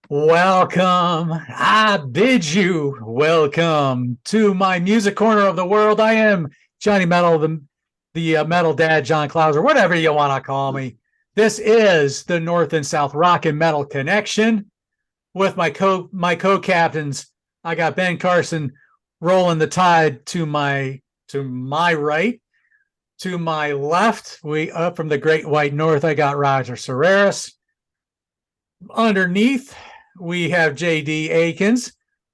Welcome. I bid you welcome to my music corner of the world. I am Johnny Metal, the Metal Dad, John Clouser, whatever you want to call me. This is the North and South Rock and Metal Connection with my co captains. I got Ben Carson rolling the tide to my right. To my left, we up from the Great White North. I got Roger Serreris. Underneath, we have JD Akins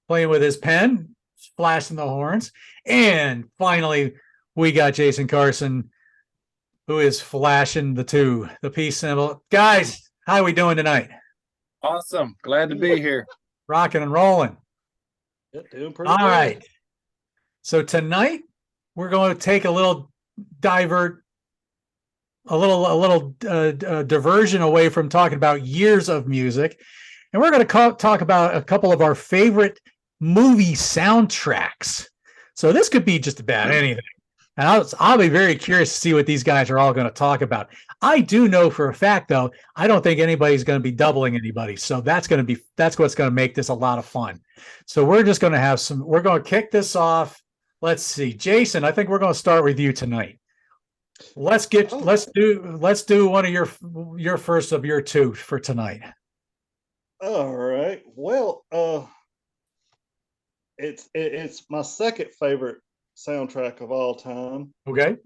playing with his pen, flashing the horns. And finally, we got Jason Carson, who is flashing the peace symbol. Guys, how are we doing tonight? Awesome. Glad to be here. Rocking and rolling. Yeah, doing pretty All good. right. So tonight, we're going to take a little divert, a little diversion away from talking about years of music. And we're going to talk about a couple of our favorite movie soundtracks. So this could be just about anything. And I'll be very curious to see what these guys are all going to talk about. I do know for a fact, though, I don't think anybody's going to be doubling anybody. So that's what's going to make this a lot of fun. So we're just going to we're going to kick this off. Let's see, Jason, I think we're going to start with you tonight. Let's do one of your first of your two for tonight. All right. Well, it's my second favorite soundtrack of all time, Okay.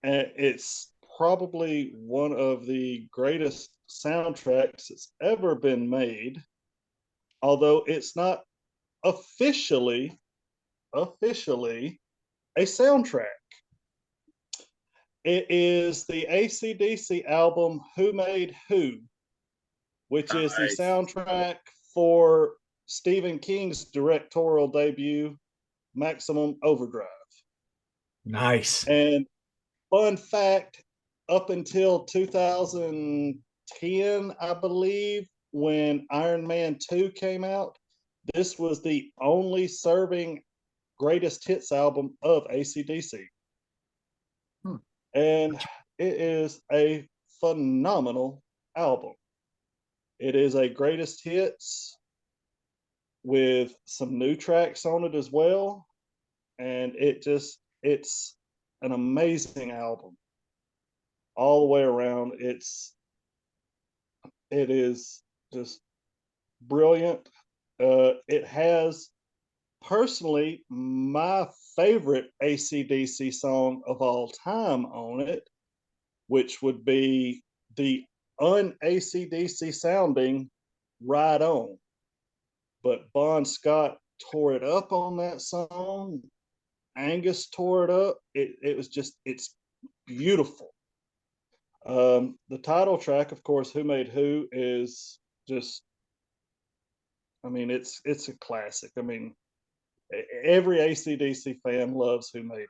and it's probably one of the greatest soundtracks that's ever been made. Although it's not officially a soundtrack. It is the AC/DC album "Who Made Who," which is the soundtrack for Stephen King's directorial debut, Maximum Overdrive. Nice. And fun fact, up until 2010, I believe, when Iron Man 2 came out, this was the only serving greatest hits album of AC/DC. And it is a phenomenal album. It is a greatest hits with some new tracks on it as well. And it's an amazing album all the way around. It is just brilliant. It has personally my favorite AC/DC song of all time on it, which would be the un-AC/DC sounding "Ride On." But Bon Scott tore it up on that song. Angus tore it up. It's beautiful. The title track, of course, "Who Made Who," is just, I mean, it's a classic. I mean, every AC/DC fan loves "Who Made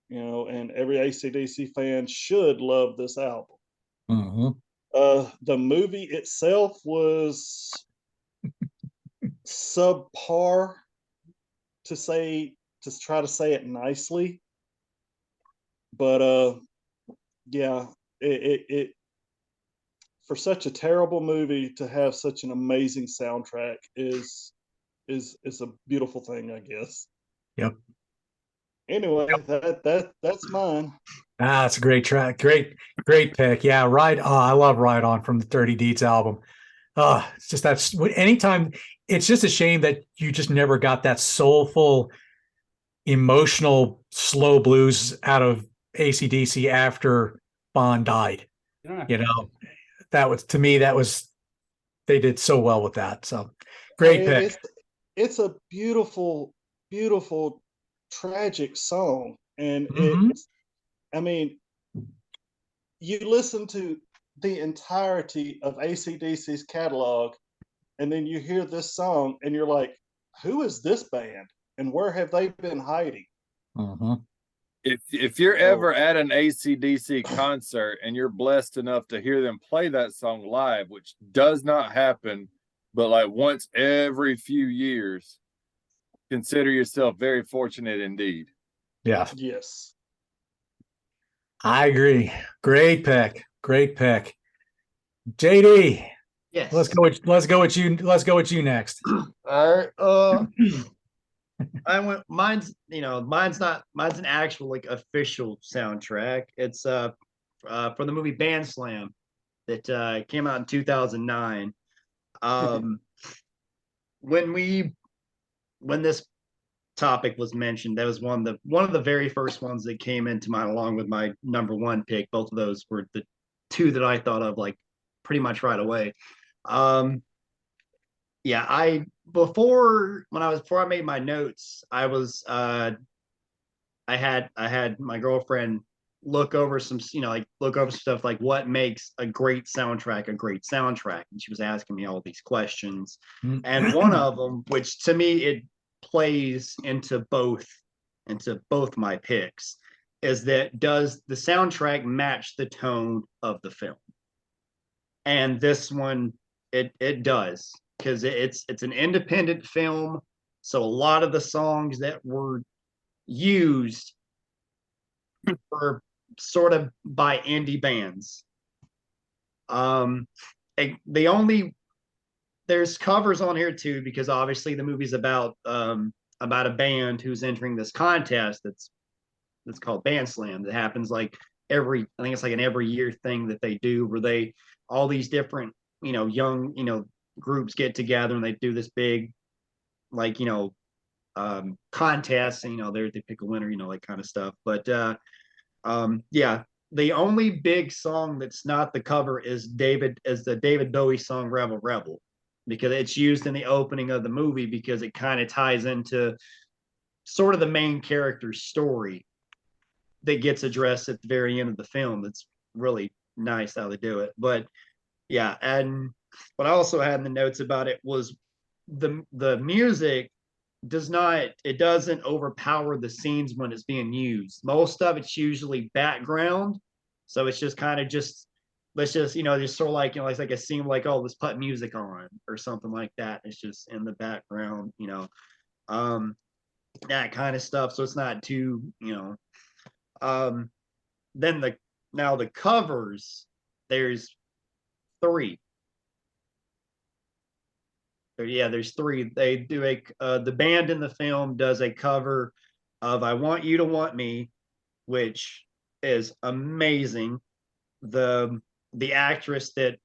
Who," and every AC/DC fan should love this album. Mm-hmm. The movie itself was subpar, to try to say it nicely, but yeah, it for such a terrible movie to have such an amazing soundtrack is a beautiful thing, I guess. Yep. Anyway, that's mine. It's a great track. Great pick. Yeah, I love Ride On from the Dirty Deeds album. It's just that's anytime. It's just a shame that you just never got that soulful, emotional, slow blues out of AC/DC after Bond died. Yeah. That was, to me, they did so well with that. So great pick. It's a beautiful, beautiful, tragic song, and I mean, you listen to the entirety of AC/DC's catalog, and then you hear this song, and you're like, "Who is this band, and where have they been hiding?" Mm-hmm. If you're ever at an AC/DC concert and you're blessed enough to hear them play that song live, which does not happen, but like once every few years, consider yourself very fortunate indeed. Yeah. Yes. I agree. Great pick. JD, Let's Yes. go with let's go with you next. All right. I went. Mine's an actual like official soundtrack. It's from the movie Band Slam that came out in 2009. Um, when we when this topic was mentioned, that was one of the very first ones that came into mind, along with my number one pick. Both of those were the two that I thought of like pretty much right away. Um, yeah, before I made my notes, I had my girlfriend look over some look over stuff like what makes a great soundtrack a great soundtrack, and she was asking me all these questions, and one of them, which to me it plays into both my picks, is that does the soundtrack match the tone of the film? And this one, it does, because it's an independent film, so a lot of the songs that were used were sort of by indie bands. Um, the only There's covers on here too, because obviously the movie's about a band who's entering this contest that's called Band Slam, that happens like I think it's like an every year thing that they do, where they all these different young groups get together and they do this big like contest, and they pick a winner, like kind of stuff. But yeah, the only big song that's not the cover is the David Bowie song Rebel Rebel, because it's used in the opening of the movie, because it kind of ties into sort of the main character's story that gets addressed at the very end of the film. That's really nice how they do it. But yeah, and what I also had in the notes about it was the music doesn't overpower the scenes when it's being used. Most of it's usually background, so it's just kind of just let's just just sort of like it's like a scene like, oh, let's put music on or something like that. It's just in the background, um, that kind of stuff. So it's not too um, then the covers, there's three. Yeah, there's three. They do the band in the film does a cover of "I Want You to Want Me," which is amazing. The the actress that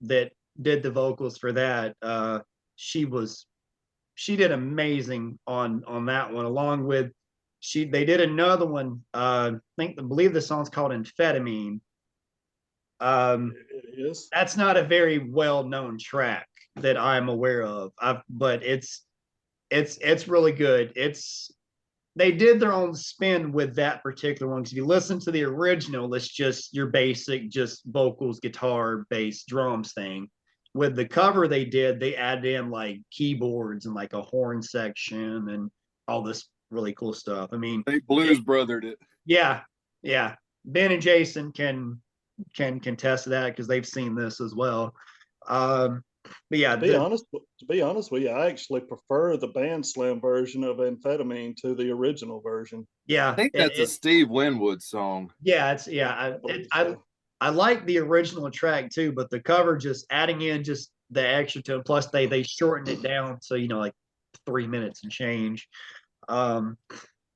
did the vocals for that, she did amazing on that one. Along with they did another one. I believe the song's called "Amphetamine." It is. That's not a very well known track that I'm aware of. But it's really good. They did their own spin with that particular one. Because if you listen to the original, it's just your basic, just vocals, guitar, bass, drums thing. With the cover they did, they added in like keyboards and like a horn section and all this really cool stuff. I mean, They blues brothered it. yeah, yeah. Ben and Jason can contest that, because they've seen this as well. But yeah, To be honest with you, I actually prefer the Band Slam version of Amphetamine to the original version. yeah, I think that's a Steve Winwood song. yeah, So, I like the original track too, but the cover, just adding in just the extra to it. Plus they shortened it down, so like 3 minutes and change. Um,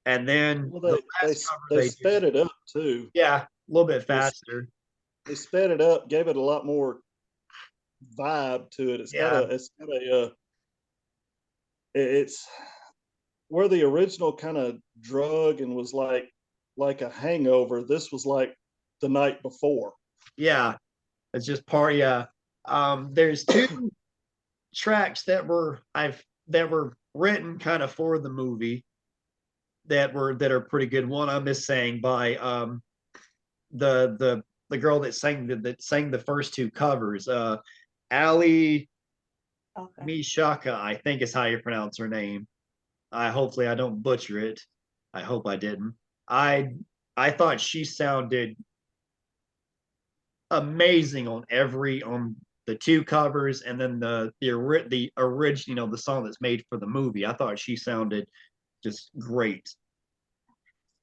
and then well, the they last cover they sped it up too. yeah, a little bit They, faster. they sped it up, gave it a lot more vibe to it. Yeah, It's where the original kind of drug and was like a hangover. This was like the night before. yeah, it's just part. Yeah, there's two tracks that were written kind of for the movie that are pretty good. One I'm just saying by the girl that sang the first two covers, Ali Okay. Mishaka, I think is how you pronounce her name. Hopefully I don't butcher it. I hope I didn't. I thought she sounded amazing on the two covers, and then the original, the song that's made for the movie. I thought she sounded just great.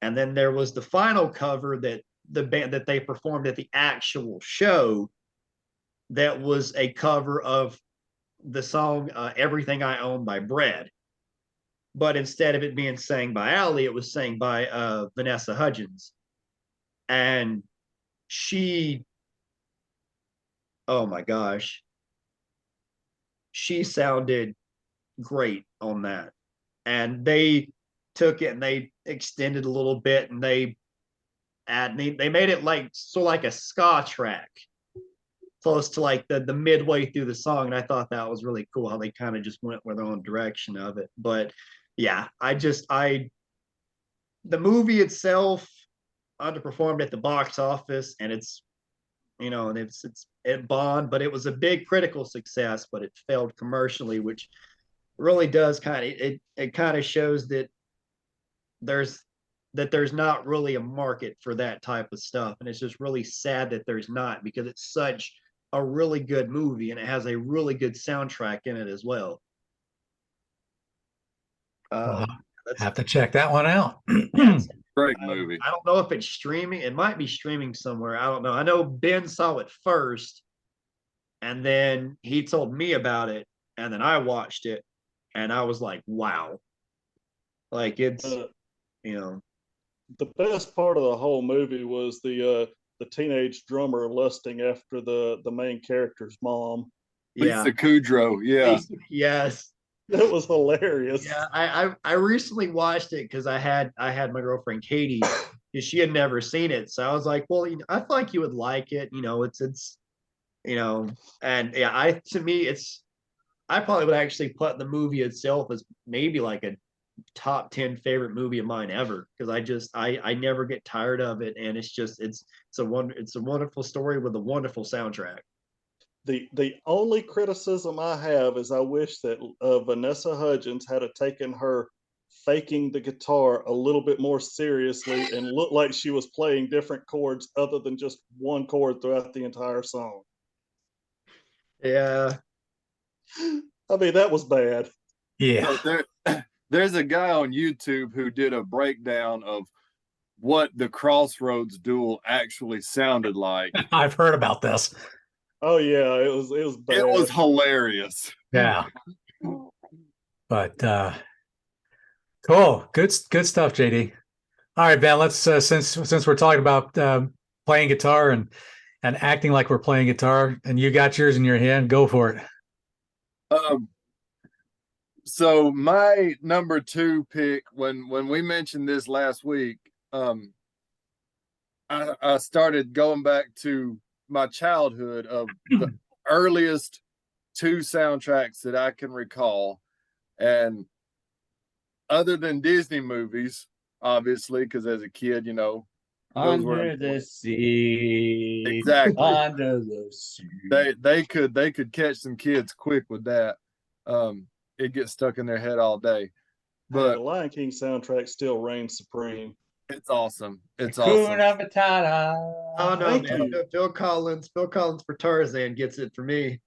And then there was the final cover that the band that they performed at the actual show, that was a cover of the song Everything I Own by Bread. But instead of it being sang by Allie, it was sang by Vanessa Hudgens. And she, oh my gosh, she sounded great on that. And they took it and they extended a little bit, and they made it like like a ska track, close to like the midway through the song. And I thought that was really cool how they kind of just went with their own direction of it. But yeah, the movie itself underperformed at the box office, and it's it bombed, but it was a big critical success, but it failed commercially, which really does it kind of shows that there's not really a market for that type of stuff. And it's just really sad that there's not, because it's such a really good movie and it has a really good soundtrack in it as well. Wow. Have to check that one out. Yes. Great movie. I don't know if it's streaming. It might be streaming somewhere. I don't know. I know Ben saw it first, and then he told me about it, and then I watched it, and I was like, wow. Like it's, The best part of the whole movie was the teenage drummer lusting after the main character's mom. Lisa Kudrow, yeah. Yes. That was hilarious. Yeah, I recently watched it because I had my girlfriend Katie, because she had never seen it. So I was like, well, I feel like you would like it. It's and yeah, to me, I probably would actually put the movie itself as maybe like a top 10 favorite movie of mine ever, because I never get tired of it, and it's a wonderful story with a wonderful soundtrack. The only criticism I have is I wish that Vanessa Hudgens had taken her faking the guitar a little bit more seriously and looked like she was playing different chords other than just one chord throughout the entire song. Yeah. I mean, that was bad. Yeah. So there's a guy on YouTube who did a breakdown of what the Crossroads duel actually sounded like. I've heard about this. Oh yeah, it was bad. It was hilarious. Yeah. But cool. Good stuff, JD. All right, Ben, let's since we're talking about playing guitar and acting like we're playing guitar, and you got yours in your hand, go for it. So my number 2 pick, when we mentioned this last week, I started going back to my childhood of the earliest 2 soundtracks that I can recall. And other than Disney movies, obviously, because as a kid, Under the sea. Exactly. Under the sea. They could catch some kids quick with that. It gets stuck in their head all day. But the Lion King soundtrack still reigns supreme. It's awesome. It's awesome. Oh no, man. Phil Collins for Tarzan gets it for me.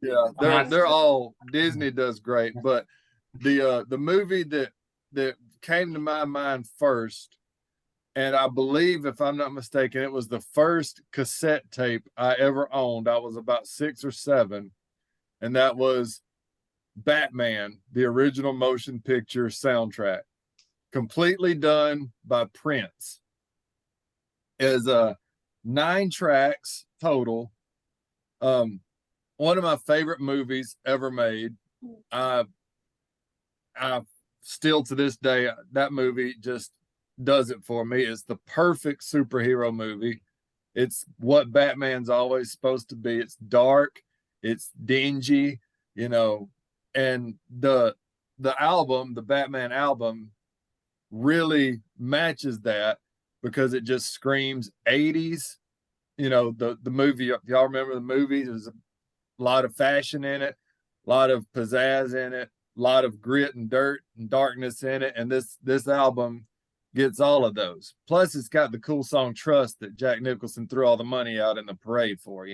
Yeah, they're all, Disney does great, but the movie that came to my mind first, and I believe, if I'm not mistaken, it was the first cassette tape I ever owned. I was about 6 or 7, and that was Batman, the original motion picture soundtrack, completely done by Prince. Is 9 tracks total. One of my favorite movies ever made. I still, to this day, that movie just does it for me. It's the perfect superhero movie. It's what Batman's always supposed to be. It's dark, it's dingy, and the album, the Batman album, really matches that, because it just screams 80s. The movie, y'all remember the movie? There's a lot of fashion in it, a lot of pizzazz in it, a lot of grit and dirt and darkness in it. And this album gets all of those. Plus, it's got the cool song Trust that Jack Nicholson threw all the money out in the parade for,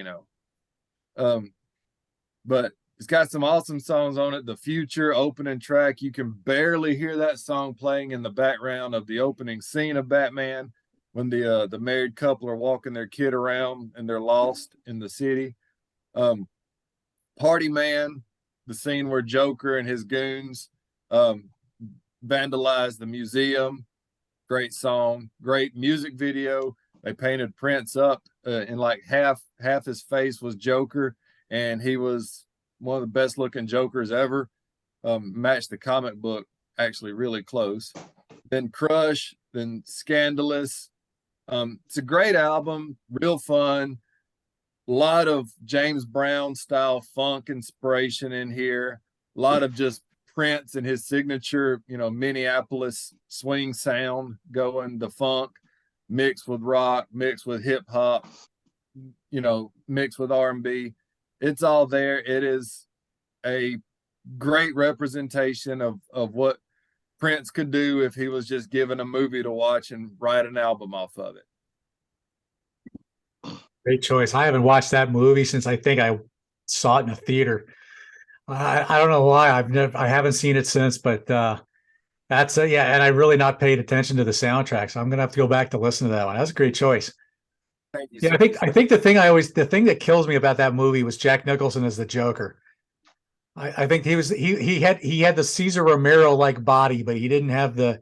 But it's got some awesome songs on it. The Future opening track, you can barely hear that song playing in the background of the opening scene of Batman, when the married couple are walking their kid around and they're lost in the city. Party Man, the scene where Joker and his goons um, vandalized the museum. Great song, great music video. They painted Prince up in like half his face was Joker, and he was one of the best looking Jokers ever. Matched the comic book actually really close. Then Crush, then Scandalous. It's a great album, real fun. A lot of James Brown style funk inspiration in here. A lot of just Prince and his signature, Minneapolis swing sound going, the funk mixed with rock, mixed with hip hop, mixed with R&B. It's all there. It is a great representation of what Prince could do if he was just given a movie to watch and write an album off of it. Great choice. I haven't watched that movie since I think I saw it in a theater. I don't know why I haven't seen it since, but that's yeah. And I really not paid attention to the soundtrack, so I'm gonna have to go back to listen to that one. That's a great choice. Thank you. Yeah, I think the thing that kills me about that movie was Jack Nicholson as the Joker. I think he had the Cesar Romero like body, but he didn't have the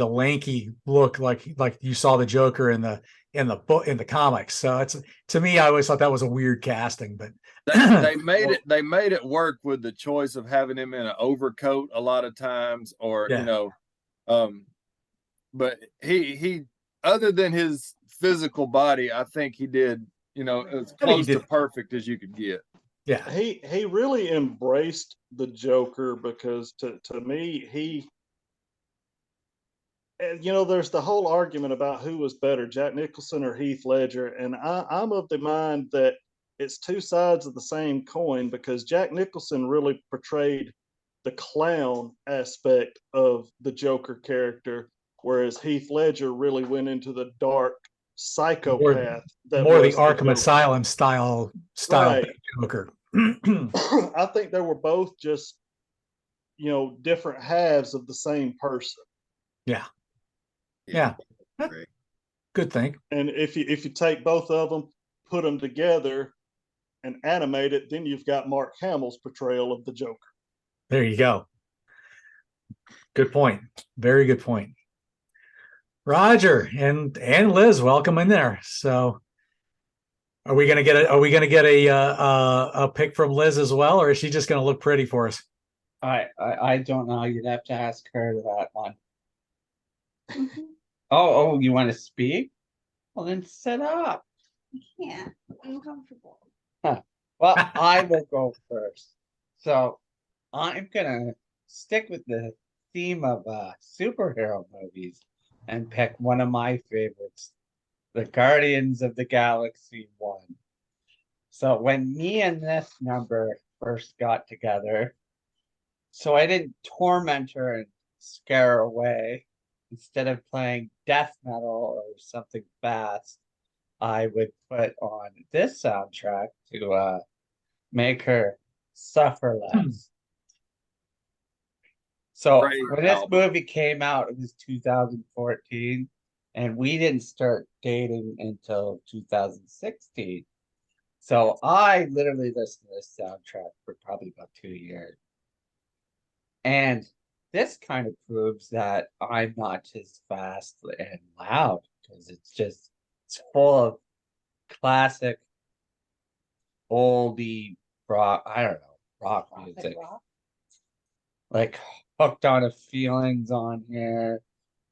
lanky look like you saw the Joker in the comics. So it's, to me, I always thought that was a weird casting, but they made it work with the choice of having him in an overcoat a lot of times, or yeah. But he other than his physical body, I think he did as close to perfect as you could get. Yeah, he really embraced the Joker, because to me, there's the whole argument about who was better, Jack Nicholson or Heath Ledger, and I'm of the mind that it's two sides of the same coin, because Jack Nicholson really portrayed the clown aspect of the Joker character, whereas Heath Ledger really went into the dark psychopath. More the Arkham Asylum style right. Joker. I think they were both just different halves of the same person. Yeah. Good thing. And if you take both of them, put them together and animate it, then you've got Mark Hamill's portrayal of the Joker. There you go. Good point. Very good point. Roger and Liz, welcome in there. So are we gonna get a pick from Liz as well, or is she just gonna look pretty for us? I don't know. You'd have to ask her that one. Oh, you want to speak? Well, then sit up. I can't. I'm comfortable. Huh. Well, I will go first. So I'm gonna stick with the theme of superhero movies and pick one of my favorites, the Guardians of the Galaxy 1. So when me and this number first got together, so I didn't torment her and scare her away. Instead of playing death metal or something fast, I would put on this soundtrack to make her suffer less. So when this movie came out, it was 2014, and we didn't start dating until 2016. So I literally listened to this soundtrack for probably about 2 years. And this kind of proves that I'm not just fast and loud, because it's full of classic oldie rock, I don't know, rock music. Like Hooked on a Feelings on here,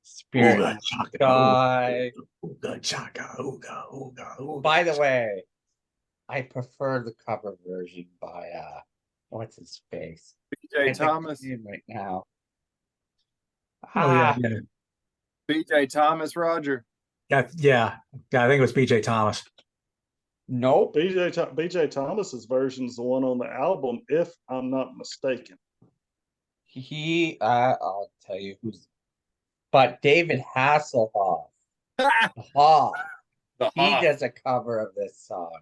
Spirit in the Sky. By the way, I prefer the cover version by what's his face? BJ Thomas right now. Yeah. BJ Thomas, Roger. Yeah. I think it was BJ Thomas. Nope. BJ Thomas's version is the one on the album, if I'm not mistaken. I'll tell you who's, but David Hasselhoff, he does a cover of this song.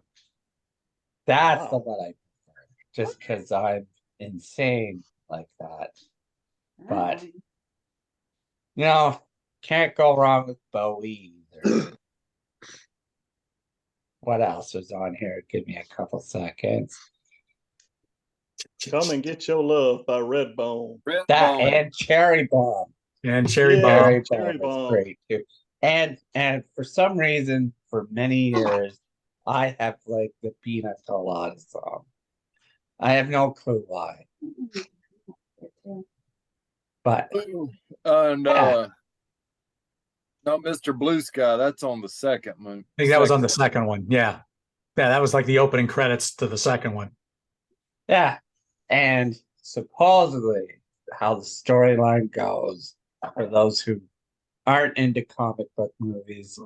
That's the one I prefer, just because I'm insane like that. But can't go wrong with Bowie either. What else was on here? Give me a couple seconds. Come and Get Your Love by Redbone. Red That Bone. and Cherry Bomb. And Cherry Yeah. Bomb. Cherry Cherry Bomb is Bomb. great too. And for some reason, for many years, I have liked the Pina Colada song. I have no clue why, but And Yeah. no, Mr. Blue Sky, that's on the second one. I think that was on the second one. Yeah. Yeah, that was like the opening credits to the second one. yeah. And supposedly, how the storyline goes, for those who aren't into comic book movies,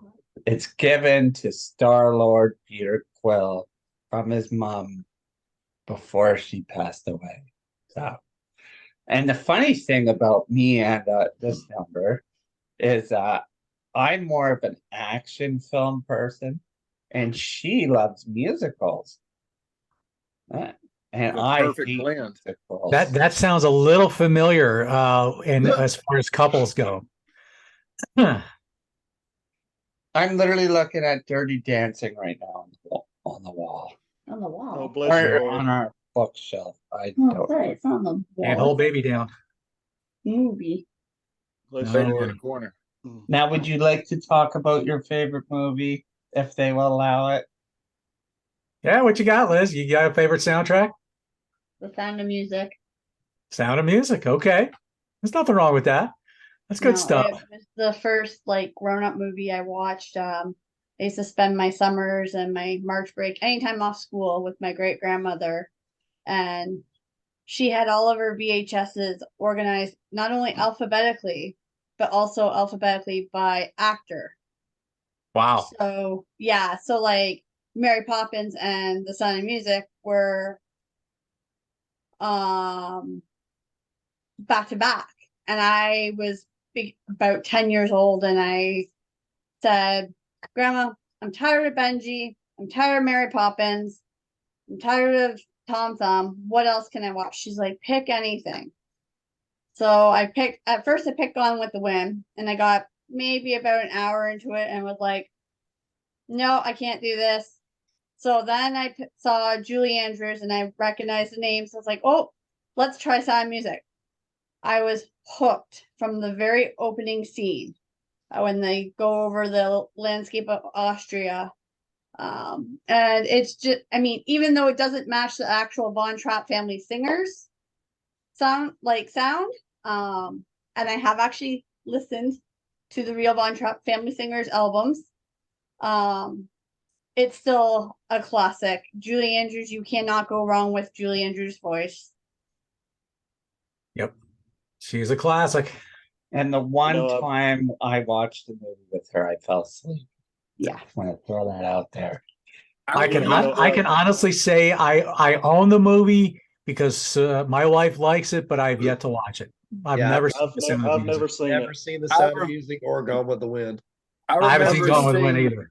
it's given to Star-Lord Peter Quill from his mom before she passed away. So, and the funny thing about me and this number is I'm more of an action film person, and she loves musicals. And The I perfect hate blend. musicals. That sounds a little familiar and as far as couples go. Huh. I'm literally looking at Dirty Dancing right now on the wall. On the wall. Oh, bless your Or heart. on our bookshelf. I Oh, don't sorry, know. it's on the wall. And hold baby down. Movie. Bless No. your Baby in heart. the corner. Now, would you like to talk about your favorite movie if they will allow it? Yeah, what you got, Liz? You got a favorite soundtrack? The Sound of Music. Sound of Music. Okay. There's nothing wrong with that. That's good No, stuff. It was the first like grown-up movie I watched. I used to spend my summers and my March break anytime off school with my great grandmother, and she had all of her VHSs organized not only alphabetically, but also alphabetically by actor. Wow. So yeah, so like Mary Poppins and The Sound of Music were back to back, and I was about 10 years old, and I said, Grandma, I'm tired of Benji, I'm tired of Mary Poppins, I'm tired of Tom Thumb. What else can I watch? She's like, pick anything. So I picked Gone with the Wind, and I got maybe about an hour into it and was like, no, I can't do this. So then I saw Julie Andrews and I recognized the name. So I was like, oh, let's try Sound of Music. I was hooked from the very opening scene when they go over the landscape of Austria. And it's just, I mean, even though it doesn't match the actual Von Trapp family singers sound, and I have actually listened to the real Von Trapp family singers albums. It's still a classic. Julie Andrews, you cannot go wrong with Julie Andrews' voice. Yep. She's a classic. And the one No, time I watched the movie with her, I fell asleep. Yeah. I want to throw that out there. I can know, I can honestly say I own the movie because my wife likes it, but I've yet to watch it. I've Yeah, never seen I've, the Sound of I've Music. never seen Never it. seen the Sound of Music or Gone with the Wind. I haven't seen remember Gone with the Wind seeing- either.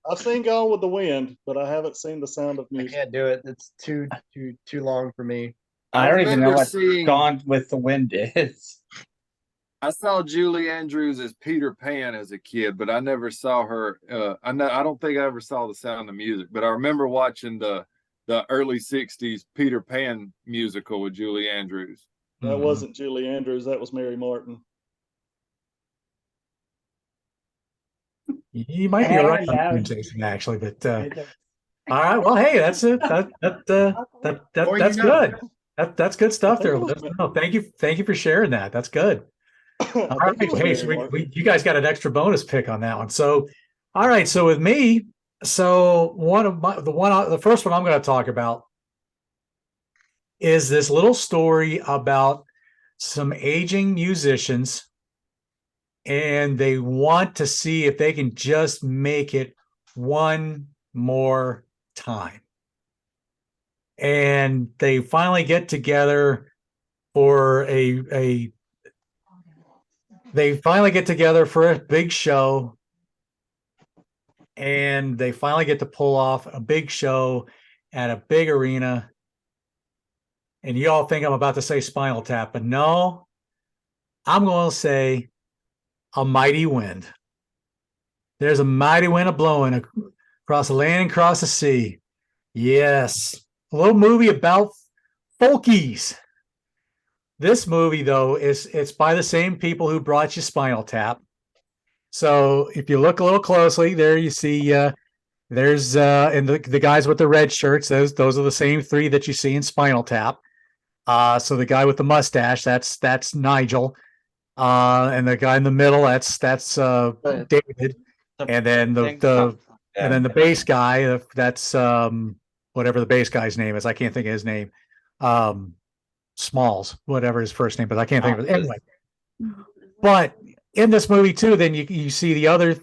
I've seen Gone with the Wind, but I haven't seen The Sound of I Music. can't do it. It's too long for me. I don't even know remember what seeing- Gone with the Wind is. I saw Julie Andrews as Peter Pan as a kid, but I never saw her. I don't think I ever saw The Sound of Music, but I remember watching the early '60s Peter Pan musical with Julie Andrews. That Mhm. wasn't Julie Andrews. That was Mary Martin. You might be right And, on Jason, actually, but I don't- all right. Well, hey, that's it. More That's you know. good. That's good stuff I there, think it was Liz. No, thank you for sharing that. That's good. I All think right. it was Hey, Mary so Martin. you guys got an extra bonus pick on that one. So, all right. So with me, so the first one I'm going to talk about is this little story about some aging musicians, and they want to see if they can just make it one more time. And they finally get together for a big show, and they finally get to pull off a big show at a big arena. And you all think I'm about to say Spinal Tap, but no, I'm going to say A Mighty Wind. There's a mighty wind a blowing Across the land and across the sea. Yes. A little movie about folkies. This movie, though, it's by the same people who brought you Spinal Tap. So if you look a little closely, there you see there's and the guys with the red shirts, those are the same three that you see in Spinal Tap. So the guy with the mustache, that's Nigel. And the guy in the middle, that's David. And then the bass guy, that's whatever the bass guy's name is. I can't think of his name. Smalls, whatever his first name, but I can't think of it. Anyway. But in this movie too, then you see the other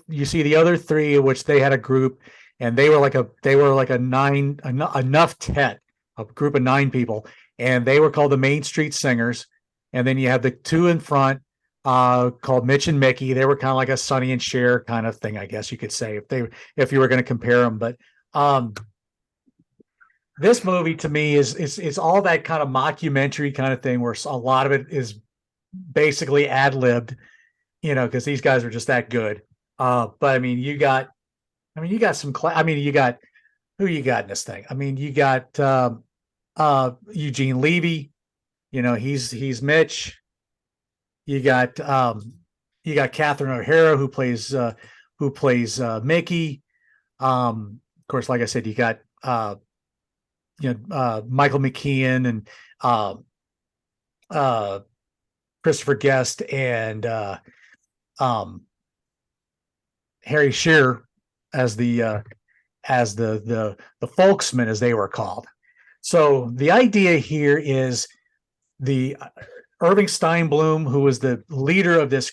three, which they had a group, and they were like a nine enough tet, a group of 9 people, and they were called the Main Street Singers. And then you have the two in front, called Mitch and Mickey. They were kind of like a Sonny and Cher kind of thing, I guess you could say, if you were going to compare them. But this movie to me is all that kind of mockumentary kind of thing, where a lot of it is basically ad-libbed, because these guys are just that good. But I mean, you got some you got who you got in this thing. I mean, you got Eugene Levy, he's Mitch. You got Catherine O'Hara, who plays Mickey. Of course, like I said, you got Michael McKean and Christopher Guest and Harry Shearer as the folksmen, as they were called. So the idea here is the Irving Steinblum, who was the leader of this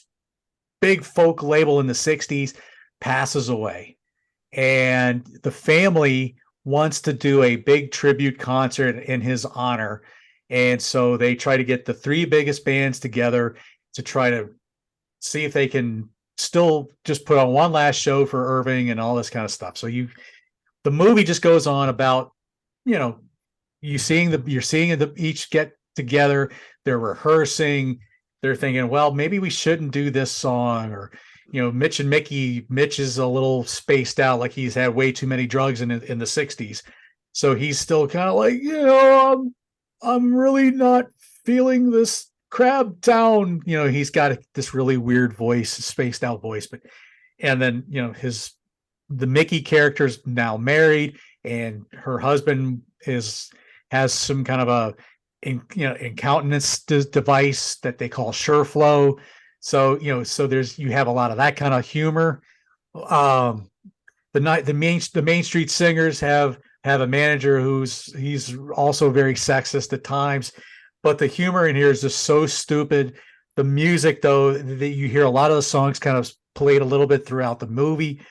big folk label in the 60s, passes away, and the family wants to do a big tribute concert in his honor. And so they try to get the 3 biggest bands together to try to see if they can still just put on one last show for Irving and all this kind of stuff. So the movie just goes on about, you're seeing each get together, they're rehearsing, they're thinking, well, maybe we shouldn't do this song, or Mitch and Mickey. Mitch is a little spaced out, like he's had way too many drugs in the 60s, so he's still kind of like, I'm really not feeling this Crab Town. He's got this really weird voice, spaced out voice. But and then the Mickey character's now married, and her husband has some kind of a incontinence device that they call SureFlow. So you have a lot of that kind of humor. The Main Street Singers have a manager he's also very sexist at times, but the humor in here is just so stupid. The music, though, that you hear a lot of the songs kind of played a little bit throughout the movie.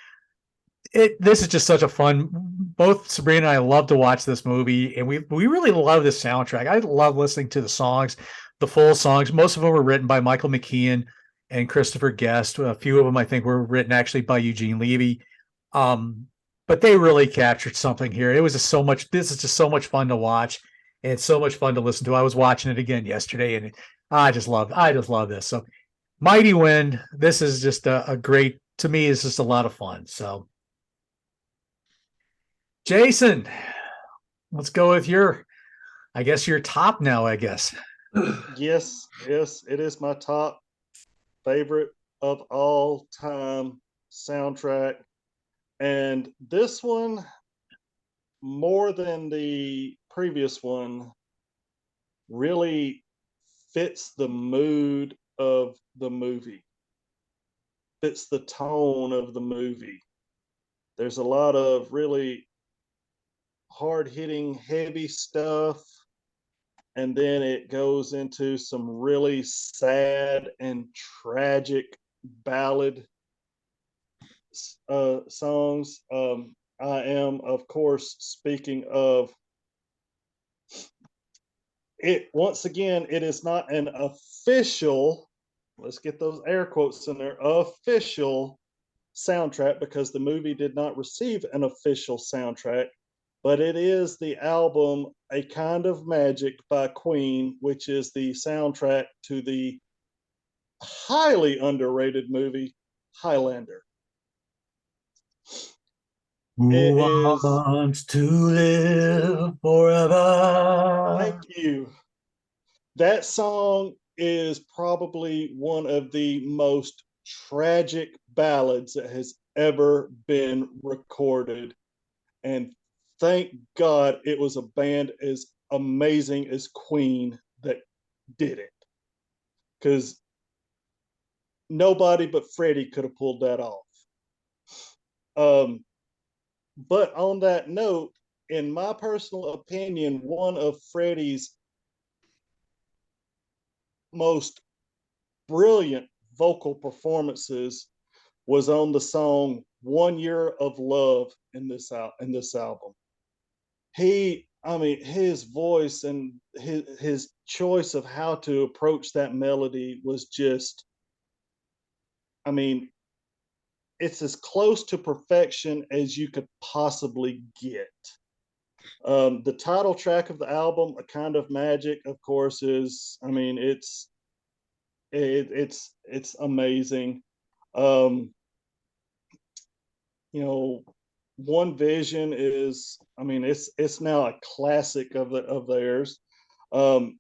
This is just such a fun. Both Sabrina and I love to watch this movie, and we really love this soundtrack. I love listening to the songs, the full songs. Most of them were written by Michael McKean and Christopher Guest. A few of them, I think, were written actually by Eugene Levy. But they really captured something here. This is just so much fun to watch, and it's so much fun to listen to. I was watching it again yesterday, and I just love this. So Mighty Wind, this is just a great, to me, it's just a lot of fun. So Jason, let's go with your top now, I guess. Yes, it is my top favorite of all time soundtrack. And this one, more than the previous one, really fits the mood of the movie, fits the tone of the movie. There's a lot of really hard-hitting, heavy stuff, and then it goes into some really sad and tragic ballad songs. I am, of course, speaking of it. Once again, it is not an official, let's get those air quotes in there, official soundtrack, because the movie did not receive an official soundtrack, but it is the album A Kind of Magic by Queen, which is the soundtrack to the highly underrated movie Highlander. Who is, wants to live forever? thank you. That song is probably one of the most tragic ballads that has ever been recorded. And thank God it was a band as amazing as Queen that did it. Because nobody but Freddie could have pulled that off. But on that note, in my personal opinion, one of Freddie's most brilliant vocal performances was on the song "One Year of Love" in this album. I mean, his voice and his choice of how to approach that melody was just, I mean, it's as close to perfection as you could possibly get. The title track of the album, "A Kind of Magic," of course, is, I mean, it's amazing. Um, you know, "One Vision" is, I mean, it's now a classic of theirs.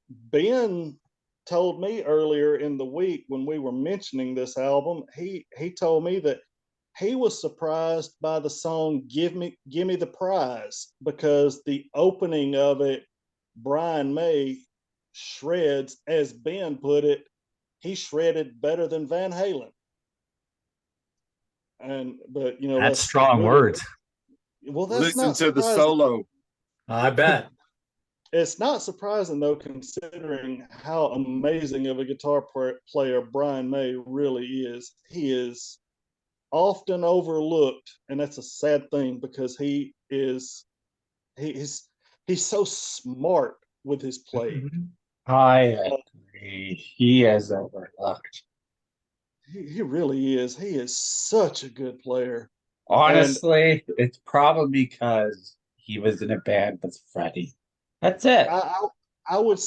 Ben told me earlier in the week when we were mentioning this album, he told me that he was surprised by the song Give Me the Prize, because the opening of it, Brian May shreds, as Ben put it, he shredded better than Van Halen. But That's that's strong really, words. well, that's Listen not to the surprising. solo. I bet. It's not surprising though, considering how amazing of a guitar player Brian May really is. He is often overlooked, and that's a sad thing, because he's he's so smart with his playing. I agree. He is overlooked. He really is. He is such a good player. Honestly, it's probably because he was in a band with Freddie. That's it. I would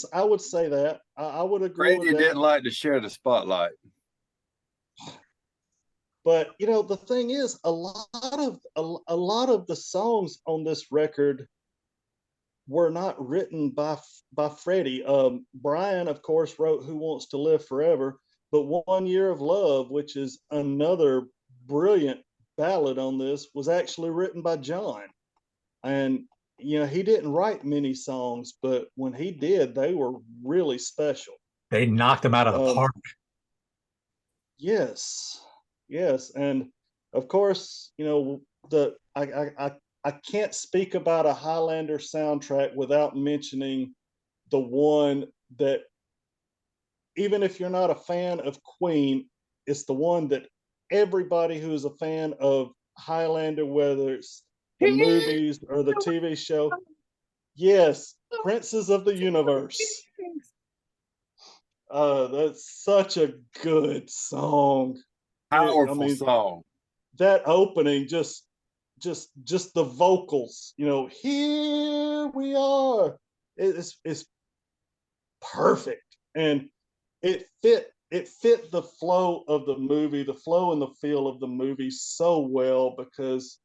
say that. I would agree with Brady that. didn't like to share the spotlight. But the thing is, a lot of the songs on this record were not written by Freddie. Brian, of course, wrote "Who Wants to Live Forever," but "One Year of Love," which is another brilliant ballad on this, was actually written by John. And he didn't write many songs, but when he did, they were really special. They knocked him out of the Um, park. yes, yes, and of course, the I can't speak about a Highlander soundtrack without mentioning the one that, even if you're not a fan of Queen, it's the one that everybody who is a fan of Highlander, whether it's the movies or the TV show, yes, Princes of the Universe. That's such a good song. I Powerful mean, song. that opening, just the vocals, "Here we are." It's perfect, and it fit the flow of the movie, the flow and the feel of the movie so well, because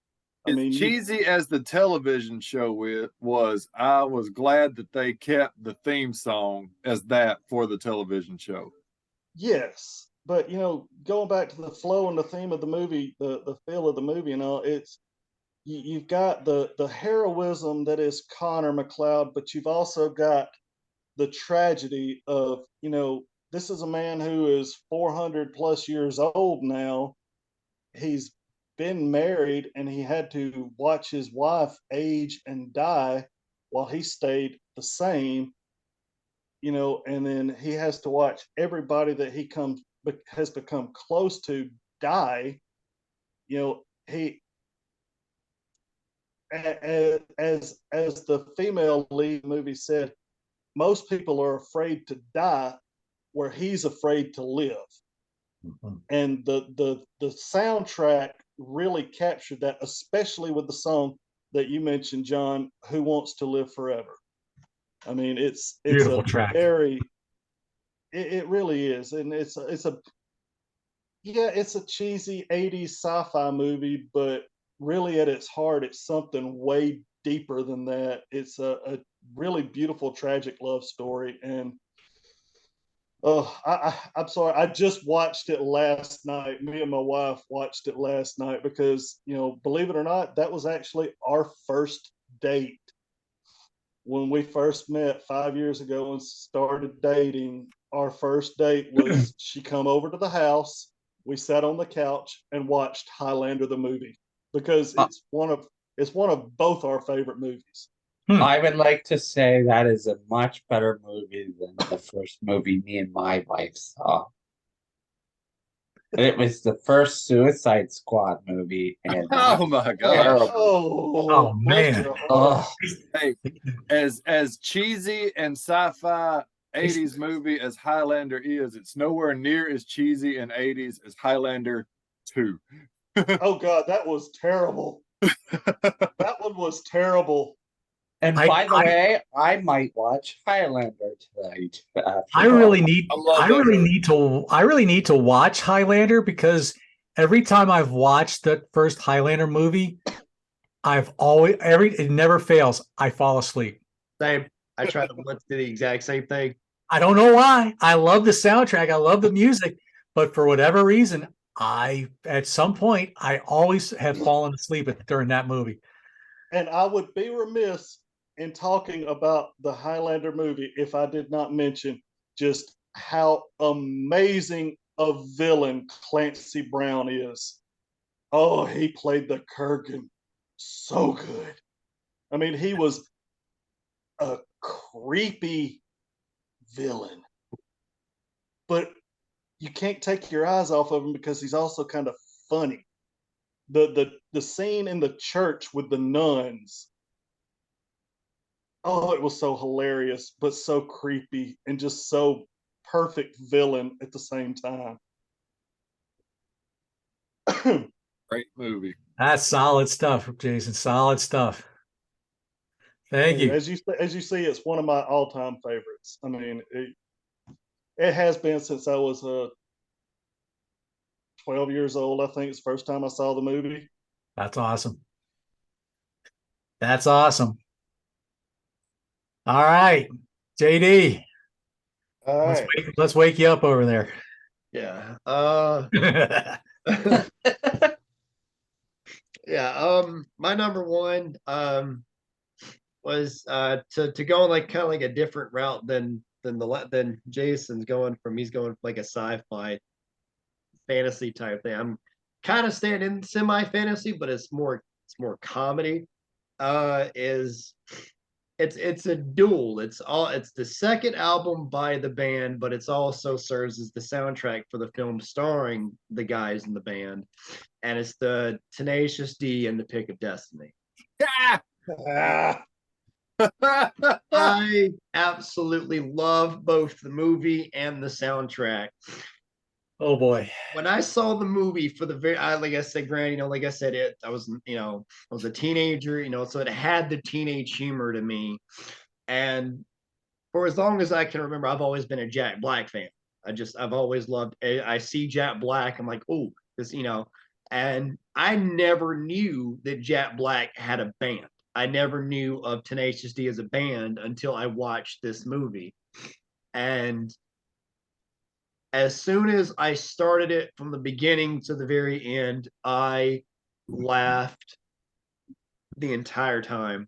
I As mean, cheesy as the television show was, I was glad that they kept the theme song as that for the television show. yes, but going back to the flow and the theme of the movie, the feel of the movie and all, you've got the heroism that is Connor McLeod, but you've also got the tragedy of, this is a man who is 400 plus years old now. He's been married, and he had to watch his wife age and die while he stayed the same, and then he has to watch everybody that has become close to die. He, as the female lead movie said, most people are afraid to die, where he's afraid to live. Mhm. And the soundtrack really captured that, especially with the song that you mentioned, John, "Who Wants to Live Forever." I mean, it's Beautiful a track. it really is, and it's a cheesy 80s sci-fi movie, but really at its heart, it's something way deeper than that. It's a really beautiful, tragic love story. And oh, I'm sorry. I just watched it last night. Me and my wife watched it last night because, believe it or not, that was actually our first date when we first met 5 years ago and started dating. Our first date was she come over to the house. We sat on the couch and watched Highlander the movie because it's one of both our favorite movies. I would like to say that is a much better movie than the first movie me and my wife saw. It was the first Suicide Squad movie, and Oh my gosh. terrible. Oh, bless man. your heart. Oh, Hey, as cheesy and sci-fi 80s movie as Highlander is, it's nowhere near as cheesy and 80s as Highlander 2. Oh God, that was terrible. That one was terrible. and by the way, I might watch Highlander tonight. I really need to watch Highlander because every time I've watched the first Highlander movie, it never fails. I fall asleep. Same. I try to do the exact same thing. I don't know why. I love the soundtrack. I love the music, but for whatever reason, at some point I always have fallen asleep during that movie. And I would be remiss in talking about the Highlander movie if I did not mention just how amazing a villain Clancy Brown is. Oh, he played the Kurgan so good. I mean, he was a creepy villain, but you can't take your eyes off of him because he's also kind of funny. The scene in the church with the nuns. Oh, it was so hilarious, but so creepy and just so perfect villain at the same time. Great movie. That's solid stuff, Jason. Solid stuff. Thank you. As you see, it's one of my all-time favorites. I mean, it has been since I was 12 years old. I think it's the first time I saw the movie. That's awesome. That's awesome. All right, JD. All right. Let's wake you up over there. Yeah. That's Yeah. My number one was to go on like kind of like a different route than Jason's going from. He's going like a sci-fi fantasy type thing. I'm kind of staying in semi-fantasy, but it's more comedy. Is it's a duel. It's the second album by the band, but it's also serves as the soundtrack for the film starring the guys in the band, and it's the Tenacious D and the Pick of Destiny. Ah, I absolutely love both the movie and the soundtrack. oh boy. When I saw the movie for the like I said, Grant, like I said, I was a teenager, so it had the teenage humor to me. And for as long as I can remember, I've always been a Jack Black fan. I've always loved, I see Jack Black, I'm like, oh, this, and I never knew that Jack Black had a band. I never knew of Tenacious D as a band until I watched this movie. And as soon as I started it from the beginning to the very end, I laughed the entire time.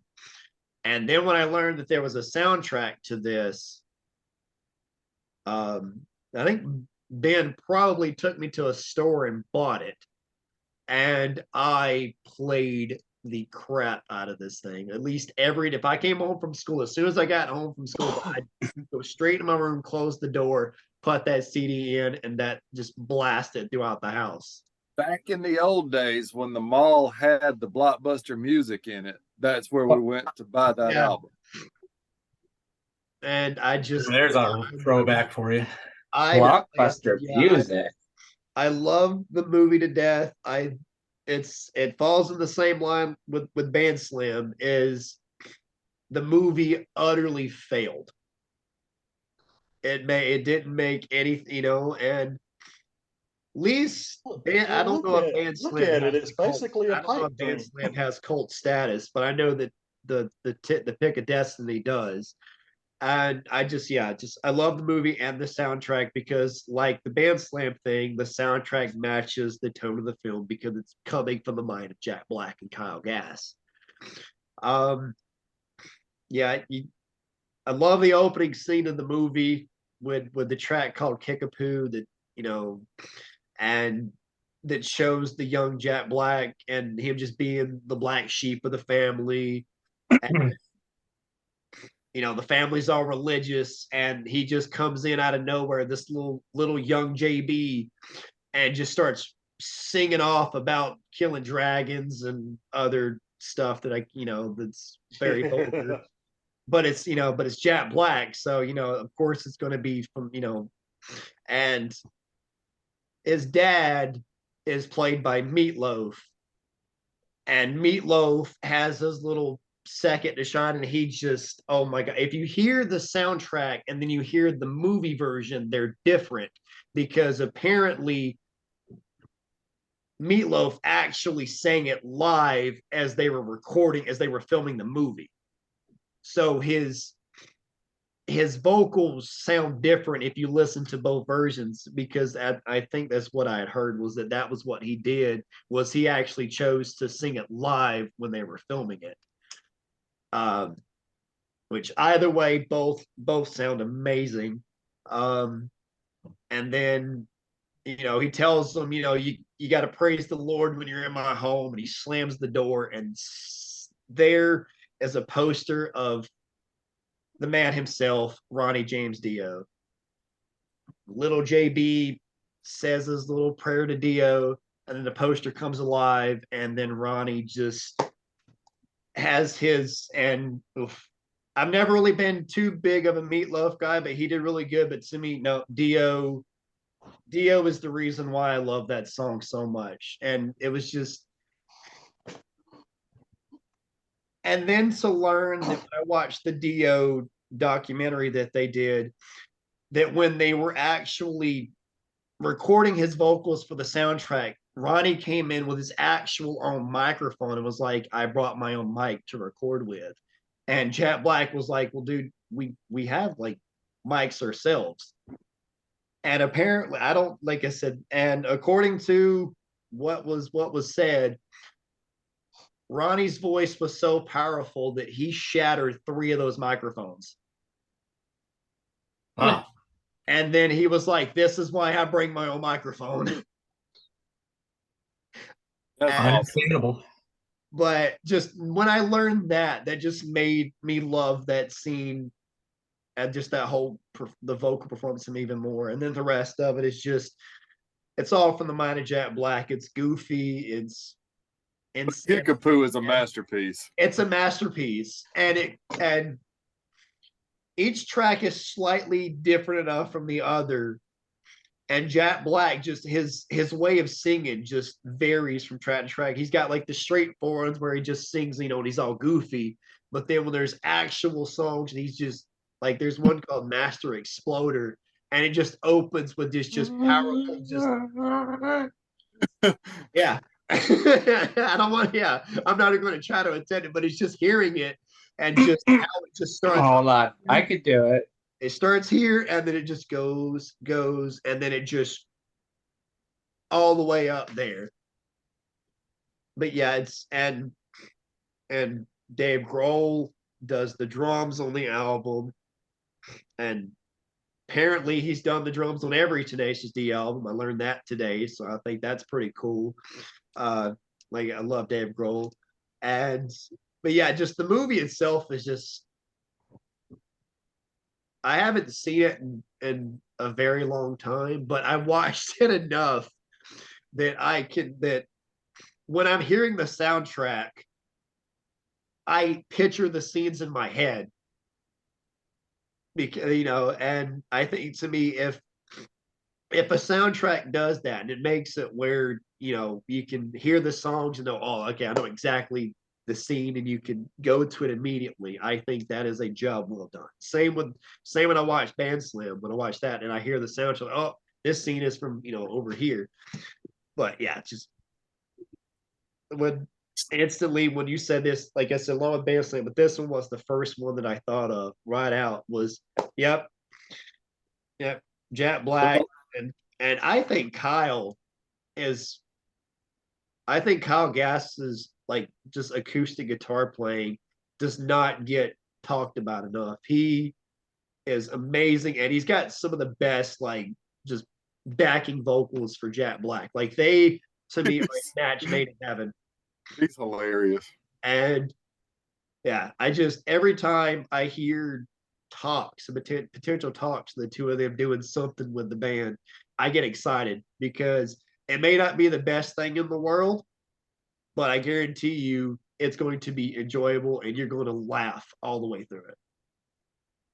And then when I learned that there was a soundtrack to this, I think Ben probably took me to a store and bought it. And I played the crap out of this thing. At least if I came home from school, as soon as I got home from school, I'd go straight to my room, close the door, put that CD in, and that just blasted throughout the house. Back in the old days when the mall had the Blockbuster music in it, that's where we went to buy that album. And There's a throwback for you. Blockbuster music. I love the movie to death. It falls in the same line with Band Slim. Is the movie utterly failed. It didn't make anything, and least I don't Look know if at Band look Slam at it. has It's the cult. basically a I don't know pipe if Band dream. Slam has cult status, but I know that the Pick of Destiny does. And I love the movie and the soundtrack because, like the Band Slam thing, the soundtrack matches the tone of the film because it's coming from the mind of Jack Black and Kyle Gass. Um, yeah, I love the opening scene of the movie with the track called Kickapoo that and that shows the young Jack Black and him just being the black sheep of the family. And, the family's all religious, and he just comes in out of nowhere, this little young JB, and just starts singing off about killing dragons and other stuff that that's very vulgar. But it's Jack Black, so of course it's going to be from and his dad is played by Meatloaf, and Meatloaf has his little second to shine, and he just, oh my god, if you hear the soundtrack and then you hear the movie version, they're different because apparently Meatloaf actually sang it live as they were filming the movie. So his vocals sound different if you listen to both versions, because I think that's what I had heard, was that was what he did, was he actually chose to sing it live when they were filming it. Which either way, both sound amazing. And then he tells them, you got to praise the Lord when you're in my home, and he slams the door, and there is a poster of the man himself, Ronnie James Dio. Little JB says his little prayer to Dio, and then the poster comes alive, and then Ronnie just has his, and oof, I've never really been too big of a Meatloaf guy, but he did really good. But to me, no, Dio is the reason why I love that song so much. And it was just, and then to learn that when I watched the Dio documentary that they did, that when they were actually recording his vocals for the soundtrack, Ronnie came in with his actual own microphone and was like, I brought my own mic to record with. And Jack Black was like, well, dude, we have like mics ourselves. And apparently, I don't, like I said, and according to what was said, Ronnie's voice was so powerful that he shattered 3 of those microphones. Wow. And then he was like, this is why I bring my own microphone. That's And- Understandable. But just when I learned that just made me love that scene and just that whole the vocal performance of him even more. And then the rest of it is just, it's all from the mind of Jack Black. It's goofy. It's Kickapoo is a masterpiece. It's a masterpiece, and each track is slightly different enough from the other. And Jack Black, just his way of singing just varies from track to track. He's got like the straightforward ones where he just sings, and he's all goofy. But then when there's actual songs, and he's just like, there's one called Master Exploder, and it just opens with this just powerful, just yeah. I don't want, yeah. I'm not even going to try to attend it, but it's just hearing it and just how it just starts. Hold on, I could do it. It starts here, and then it just goes, and then it just all the way up there. But yeah, it's and Dave Grohl does the drums on the album, and apparently he's done the drums on every Tenacious D album. I learned that today, so I think that's pretty cool. Like, I love Dave Grohl, but yeah, just the movie itself is just, I haven't seen it in a very long time, but I watched it enough that when I'm hearing the soundtrack, I picture the scenes in my head. Because, and I think, to me, if a soundtrack does that and it makes it where, you can hear the songs and know, oh, okay, I know exactly the scene, and you can go to it immediately, I think that is a job well done. Same when I watch Band Slam, when I watch that and I hear the soundtrack, oh, this scene is from over here. But yeah, it's just when instantly when you said this, like I said, along with Bandstand, but this one was the first one that I thought of right out was yep, Jack Black, Well, and is I think Kyle Gass's like just acoustic guitar playing does not get talked about enough. He is amazing, and he's got some of the best like just backing vocals for Jack Black. Like they to me are a match made in heaven. he's hilarious. And yeah, I just every time I hear talks, potential talks, the two of them doing something with the band, I get excited because it may not be the best thing in the world, but I guarantee you it's going to be enjoyable and you're going to laugh all the way through it.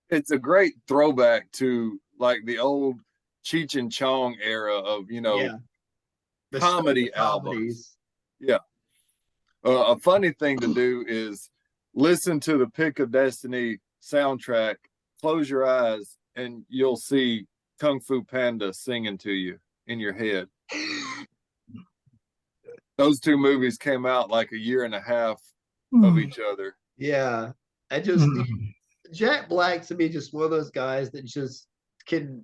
It's a great throwback to like the old Cheech and Chong era of The comedy albums. Yeah. A funny thing to do is listen to the Pick of Destiny soundtrack, close your eyes, and you'll see Kung Fu Panda singing to you in your head. Those two movies came out like a year and a half of each other. Yeah. I just Jack Black to me just one of those guys that just can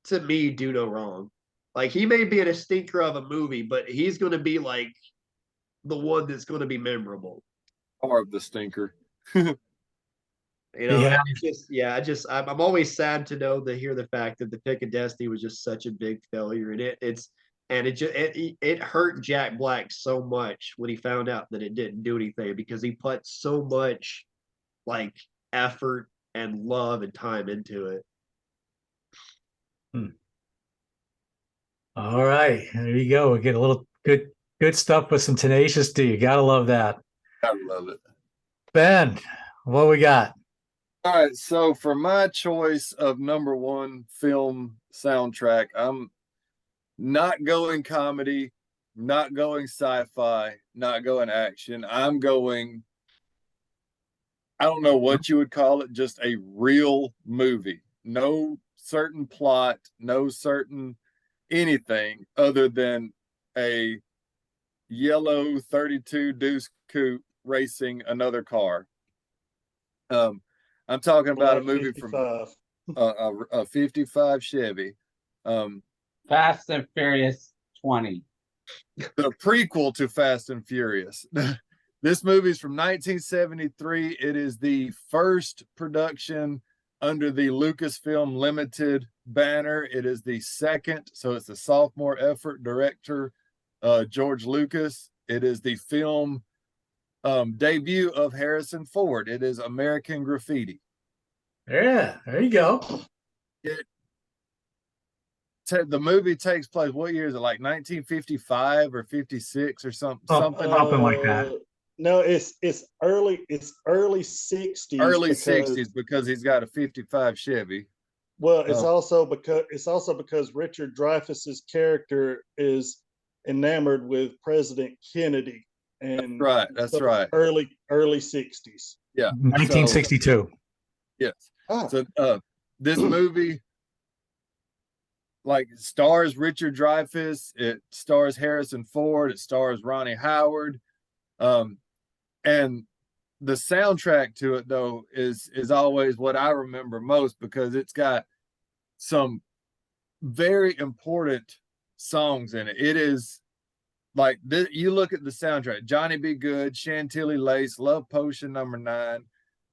to me do no wrong. Like he may be in a stinker of a movie, but he's going to be like the one that's going to be memorable. Or of the stinker. Yeah. I'm always sad to hear the fact that the Pick of Destiny was just such a big failure, and it hurt Jack Black so much when he found out that it didn't do anything because he put so much like effort and love and time into it. All right, there you go. We get a little good stuff with some Tenacious D. You gotta love that. I love it. Ben, what we got? All right, so for my choice of number one film soundtrack, I'm not going comedy, not going sci-fi, not going action. I'm going, I don't know what you would call it, just a real movie. No certain plot, no certain anything other than a yellow 32 Deuce Coupe racing another car. I'm talking about a movie 55. from a 55 Chevy. Fast and Furious 20. The prequel to Fast and Furious. This movie is from 1973. It is the first production under the Lucasfilm Limited banner. It is the second, so it's a sophomore effort. Director George Lucas. It is the film debut of Harrison Ford. It is American Graffiti. Yeah, there you go. The movie takes place, what year is it, like 1955 or 56 or something? Something like that. No, it's early 60s. Early 60s because he's got a 55 Chevy. Well, it's also because Richard Dreyfuss's character is enamored with President Kennedy, and that's right. Early 60s. Yeah, 1962. Yes. Ah. So this movie like stars Richard Dreyfuss, it stars Harrison Ford, it stars Ronnie Howard, and the soundtrack to it though is always what I remember most because it's got some very important songs in it. It is like this, you look at the soundtrack: Johnny Be Good, Chantilly Lace, Love Potion Number 9,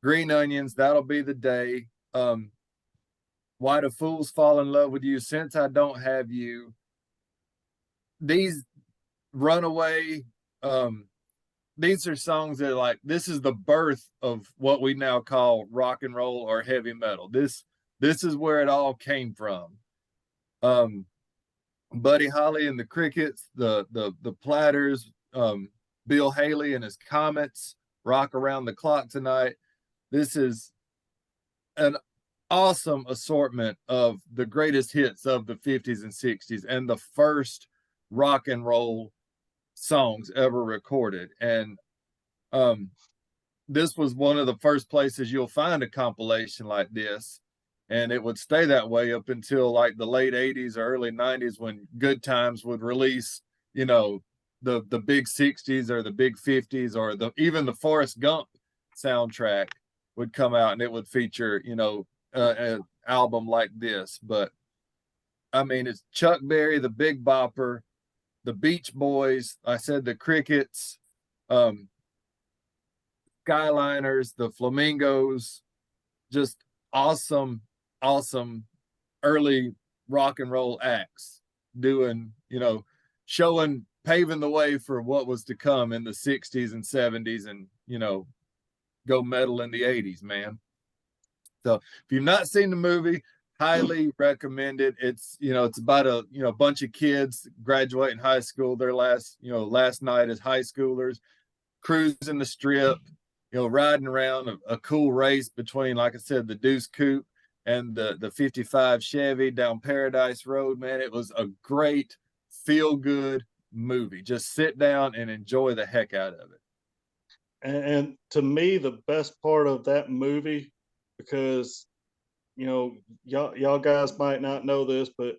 Green Onions, That'll Be the Day, Why Do Fools Fall in Love with You, Since I Don't Have You. These Runaway, these are songs that are like, this is the birth of what we now call rock and roll or heavy metal. This is where it all came from. Buddy Holly and the Crickets, the Platters, Bill Haley and his Comets, Rock Around the Clock Tonight. This is an awesome assortment of the greatest hits of the 50s and 60s and the first rock and roll songs ever recorded. And this was one of the first places you'll find a compilation like this. and it would stay that way up until like the late 80s or early 90s when Good Times would release, you know, the big 60s or the big 50s, or even the Forrest Gump soundtrack would come out, and it would feature, you know, an album like this. But I mean, it's Chuck Berry, the Big Bopper, the Beach Boys, I said the Crickets, Skyliners, the Flamingos, just awesome, awesome early rock and roll acts doing, you know, showing, paving the way for what was to come in the 60s and 70s, and, you know, go metal in the 80s, man. So if you've not seen the movie, highly recommend it. It's, you know, it's about a, you know, bunch of kids graduating high school, their last night as high schoolers, cruising the strip, you know, riding around a cool race between, like I said, the Deuce Coupe and the 55 Chevy down Paradise Road. Man, it was a great feel good movie. Just sit down and enjoy the heck out of it. And to me, the best part of that movie, because, you know, y'all guys might not know this, but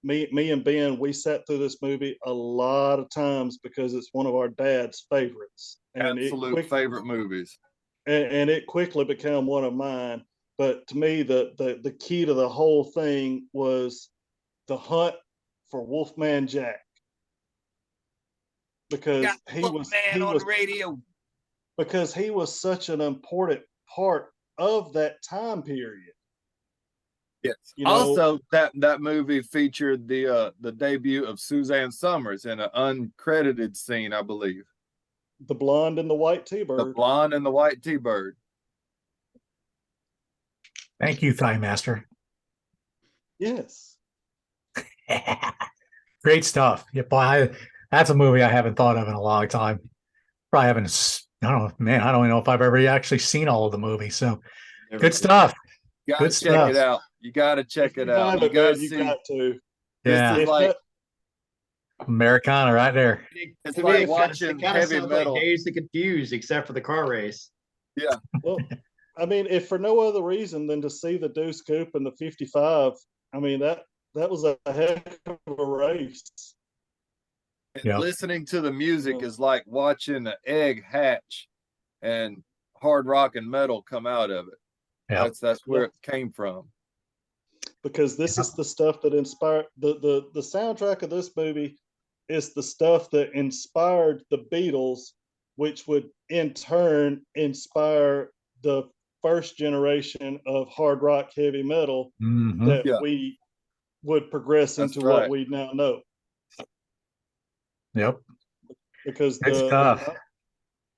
me and Ben, we sat through this movie a lot of times because it's one of our dad's favorites. And Absolute favorite movies. And it quickly became one of mine. But to me, the key to the whole thing was the hunt for Wolfman Jack. Because he was radio. Because he was such an important part of that time period. Yes. You know, also, that movie featured the debut of Suzanne Summers in an uncredited scene, I believe. The blonde and the white The T-bird. blonde and the white T-bird. Thank you, Thigh Master. Yes. Great stuff. Yeah, boy, that's a movie I haven't thought of in a long time. Probably haven't. I don't know, man. I don't even know if I've ever actually seen all of the movies. So good stuff. You gotta Good check stuff. it out. You gotta check it out. You You gotta you see. got to. Yeah, This is like Americana right there. it's To like me, it watching kind of heavy sounds metal. like Days of Confused, except for the car race. Yeah. Well, I mean, if for no other reason than to see the Deuce Coupe and the 55, I mean that was a heck of a race. And Yep. listening to the music Yeah. is like watching an egg hatch and hard rock and metal come out of it. Yeah. That's where it came from. Because this is the stuff that inspired the soundtrack of this movie is the stuff that inspired the Beatles, which would in turn inspire the first generation of hard rock heavy metal Mhm. that Yeah. we would progress That's into right. what we now know. Yep. Because Good stuff.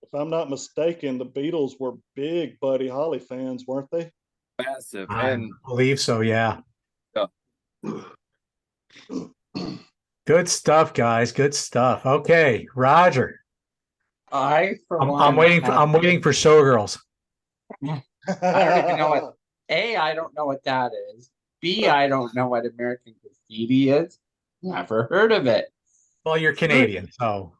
if I'm not mistaken, the Beatles were big Buddy Holly fans, weren't they? Massive. I And believe so. Yeah. yeah. Good stuff, guys. Good stuff. Okay, Roger. I for I'm one waiting for have- I'm waiting for Showgirls. I don't even know what A, I don't know what that is. B, I don't know what American Graffiti is. Never heard of it. Well, you're Canadian, so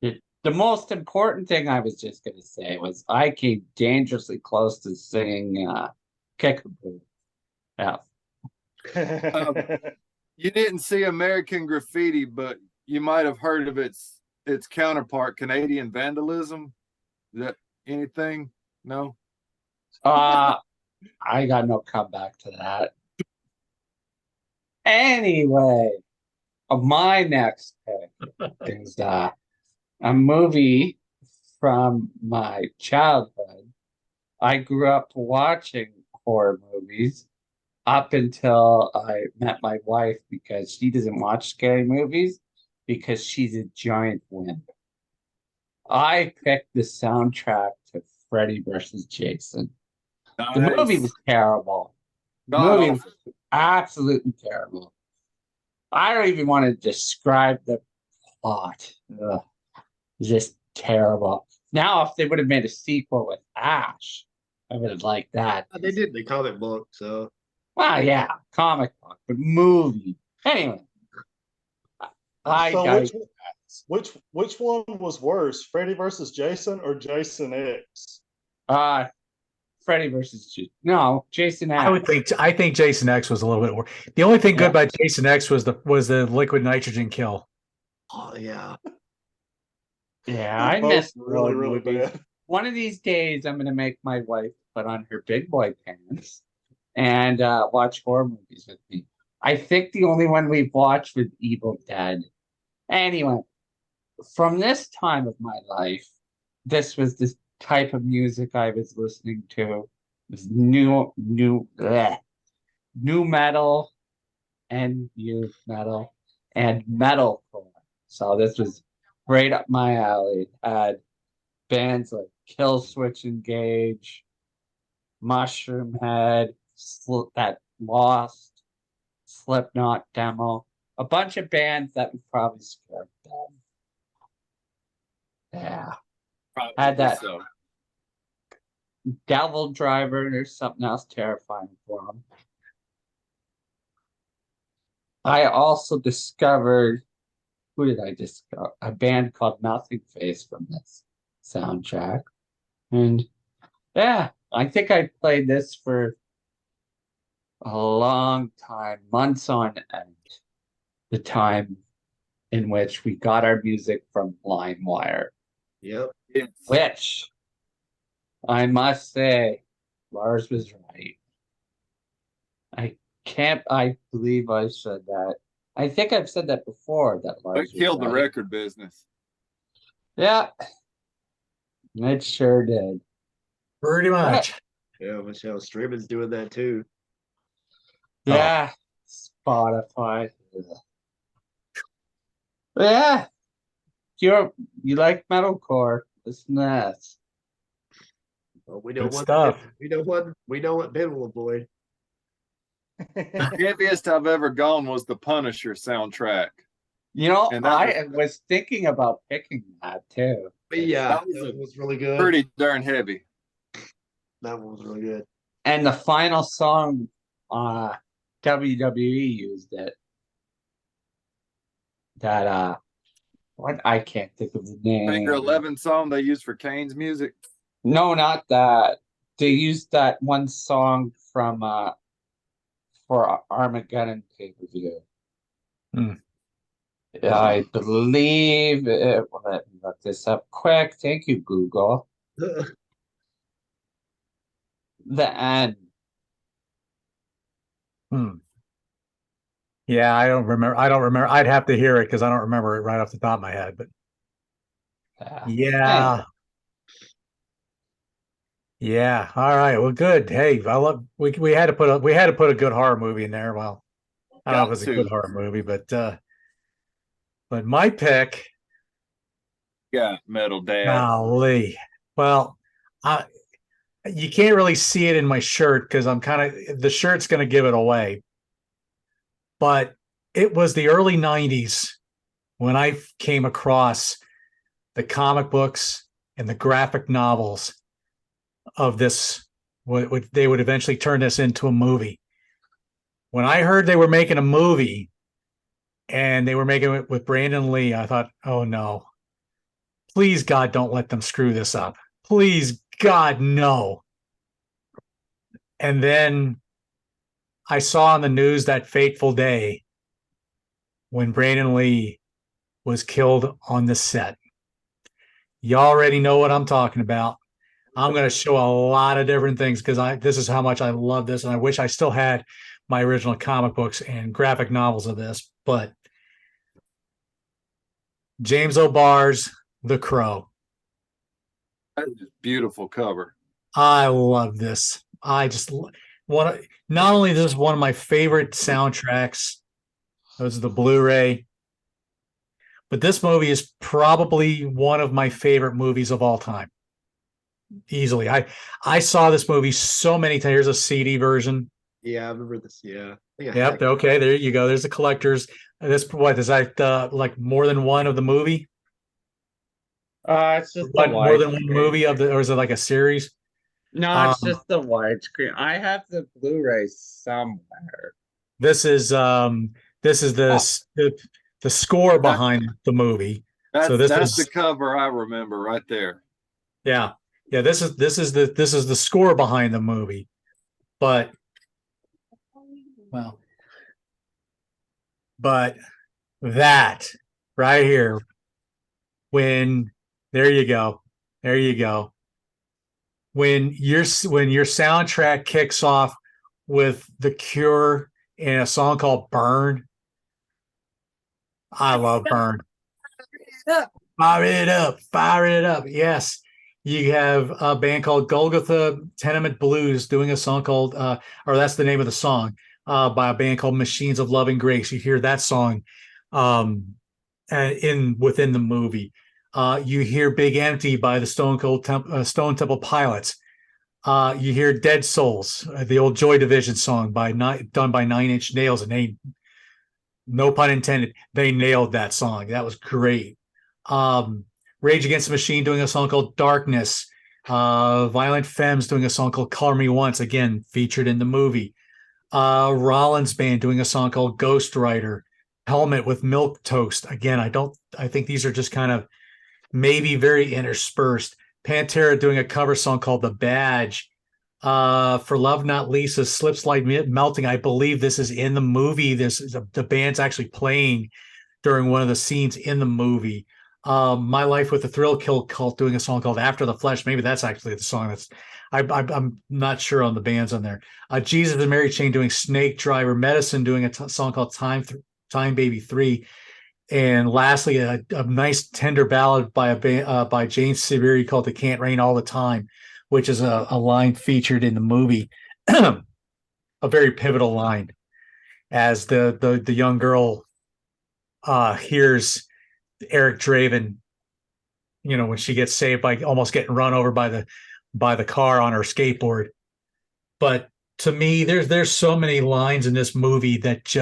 The most important thing I was just going to say was I came dangerously close to singing Kickapoo. Yeah. You didn't see American Graffiti, but you might have heard of its counterpart, Canadian Vandalism. Is that anything? No? I got no comeback to that. Anyway, my next pick is a movie from my childhood. I grew up watching horror movies up until I met my wife because she doesn't watch scary movies because she's a giant wimp. I picked the soundtrack to Freddy versus Jason. The movie was terrible. The movie was absolutely terrible. I don't even want to describe the plot. Ugh. Just terrible. Now, if they would have made a sequel with Ash, I would have liked that. They did the comic book, so Well, yeah, comic book, but movie. Anyway, which one was worse, Freddy versus Jason or Jason X? Freddy versus Jason X. I think Jason X was a little bit worse. The only thing good Yeah. about Jason X was the liquid nitrogen kill. Oh yeah. Yeah, I Both miss really, horror really movies. bad. One of these days, I'm gonna make my wife put on her big boy pants and watch horror movies with me. I think the only one we've watched was Evil Dead. Anyway, from this time of my life, this was the type of music I was listening to. It was new metal and new metal and metalcore. So this was right up my alley. Had bands like Kill Switch Engage, Mushroom Head, that Lost, Slipknot demo, a bunch of bands that would probably scare them. Yeah. Had that So. Devil Driver. There's something else terrifying for them. I also discovered, who did I discover? A band called Nothing Face from this soundtrack. And yeah, I think I played this for a long time, months on end. The time in which we got our music from LimeWire, Yep. which I must say, Lars was right. I believe I said that. I think I've said that before, that Lars It killed was the right. record business. Yeah, it sure did. Pretty much. Yeah, Michelle Streaming's doing that too. Yeah, Spotify. Yeah, you like metalcore? Listen to that. Well, we know Good what stuff. we know what Ben will avoid. The heaviest I've ever gone was the Punisher soundtrack. You know, And that I was thinking about picking that too. But yeah, That was that a was really good. Pretty darn heavy. That one was really good. And the final song, WWE used it. That what, I can't think of the name. Finger 11 song they used for Kane's music. No, not that. They used that one song from for Armageddon pay-per-view. Hmm. I believe it. Let me look this up quick. Thank you, Google. The end. Hmm. Yeah, I don't remember. I'd have to hear it because I don't remember it right off the top of my head. But yeah, yeah. All right. Well, good. Hey, I love. We had to put a good horror movie in there. Well, I don't know if it's a good horror movie, but my pick. Yeah, Metal Dad. Golly. Well, you can't really see it in my shirt because the shirt's going to give it away. But it was the early 90s when I came across the comic books and the graphic novels of this, what they would eventually turn this into a movie. When I heard they were making a movie and they were making it with Brandon Lee, I thought, oh no, please God, don't let them screw this up. Please God, no. And then I saw on the news that fateful day when Brandon Lee was killed on the set. You already know what I'm talking about. I'm going to show a lot of different things because this is how much I love this, and I wish I still had my original comic books and graphic novels of this. But James O'Barr's The Crow. That is a beautiful cover. I love this. I just want to. Not only is this one of my favorite soundtracks, those are the Blu-ray, but this movie is probably one of my favorite movies of all time. Easily. I saw this movie so many times. Here's a CD version. Yeah, I remember this. Yeah. Yep. Okay. There you go. There's the collectors. This what is that like more than one of the movie? It's just What, the more than one widescreen. movie of the, or is it like a series? No, it's just the widescreen. I have the Blu-ray somewhere. This is the score behind the movie. That's So this the is cover I remember right there. yeah. Yeah, this is the score behind the movie. But well, but that right here, when there you go. There you go. When your soundtrack kicks off with The Cure and a song called Burn, I love Burn. Fire it up, fire it up. Yes. You have a band called Golgotha Tenement Blues doing a song called or that's the name of the song, by a band called Machines of Loving Grace. You hear that song um in within the movie. You hear Big Empty by the Stone Temple Pilots. You hear Dead Souls, the old Joy Division song done by Nine Inch Nails, and they, no pun intended, they nailed that song. That was great. Rage Against the Machine doing a song called Darkness. Violent Femmes doing a song called Color Me Once, again featured in the movie. Rollins Band doing a song called Ghostwriter. Helmet with Milk Toast. Again, I think these are just kind of maybe very interspersed. Pantera doing a cover song called The Badge. For Love Not Lisa, Slip Slide Melting. I believe this is in the movie. The band's actually playing during one of the scenes in the movie. My Life with the Thrill Kill Cult doing a song called After the Flesh. Maybe that's actually the song that's I'm not sure on the bands on there. Jesus and Mary Chain doing Snake Driver. Medicine doing a song called Time Baby 3. And lastly, a nice tender ballad by Jane Siberry called "It Can't Rain All the Time," which is a line featured in the movie, a very pivotal line, as the young girl hears Eric Draven, when she gets saved by almost getting run over by the car on her skateboard. But to me, there's so many lines in this movie that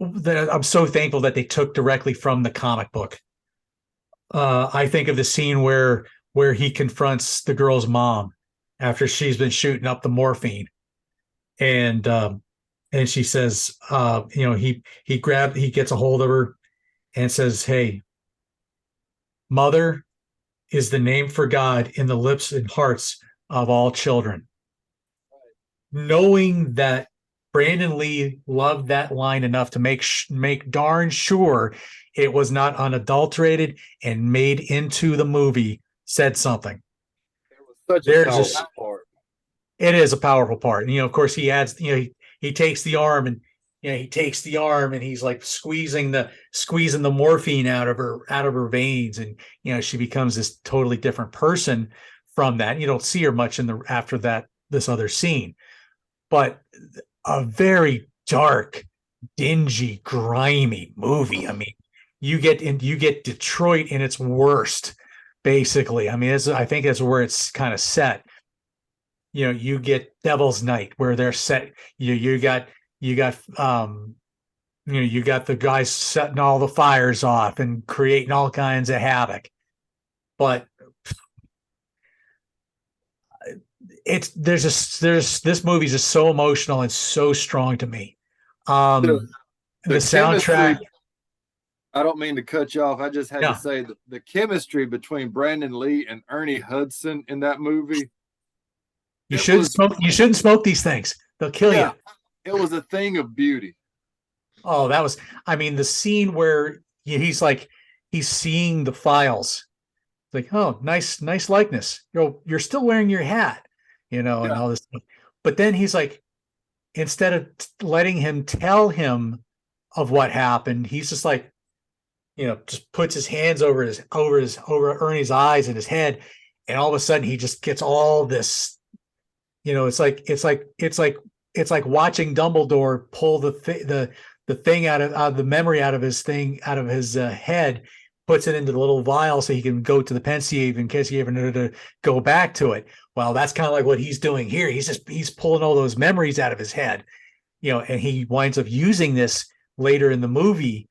I'm so thankful that they took directly from the comic book. I think of the scene where he confronts the girl's mom after she's been shooting up the morphine, and she says, he gets a hold of her and says, "Hey, mother is the name for God in the lips and hearts of all children." Knowing that Brandon Lee loved that line enough to make darn sure it was not unadulterated and made into the movie said something. It was such a powerful part. It is a powerful part. And, of course he adds, he takes the arm and, he's like squeezing the morphine out of her veins. And, she becomes this totally different person from that. You don't see her much after this other scene, but a very dark, dingy, grimy movie. I mean, you get Detroit in its worst, basically. I mean, I think that's where it's kind of set. You get Devil's Night, where they're set. You got the guys setting all the fires off and creating all kinds of havoc. But this movie is just so emotional and so strong to me. The soundtrack. I don't mean to cut you off. I just had to say that the chemistry between Brandon Lee and Ernie Hudson in that movie. You shouldn't smoke these things. They'll kill you. It was a thing of beauty. Oh, the scene where he's seeing the files. Like, oh, nice likeness. You're still wearing your hat, and all this stuff. But then he's like, instead of letting him tell him of what happened, he's just like, just puts his hands over Ernie's eyes and his head, and all of a sudden he just gets all this. It's like watching Dumbledore pull the thing out of the memory out of his head, puts it into the little vial so he can go to the Pensieve in case he ever needed to go back to it. Well, that's kind of like what he's doing here. He's pulling all those memories out of his head, and he winds up using this later in the movie.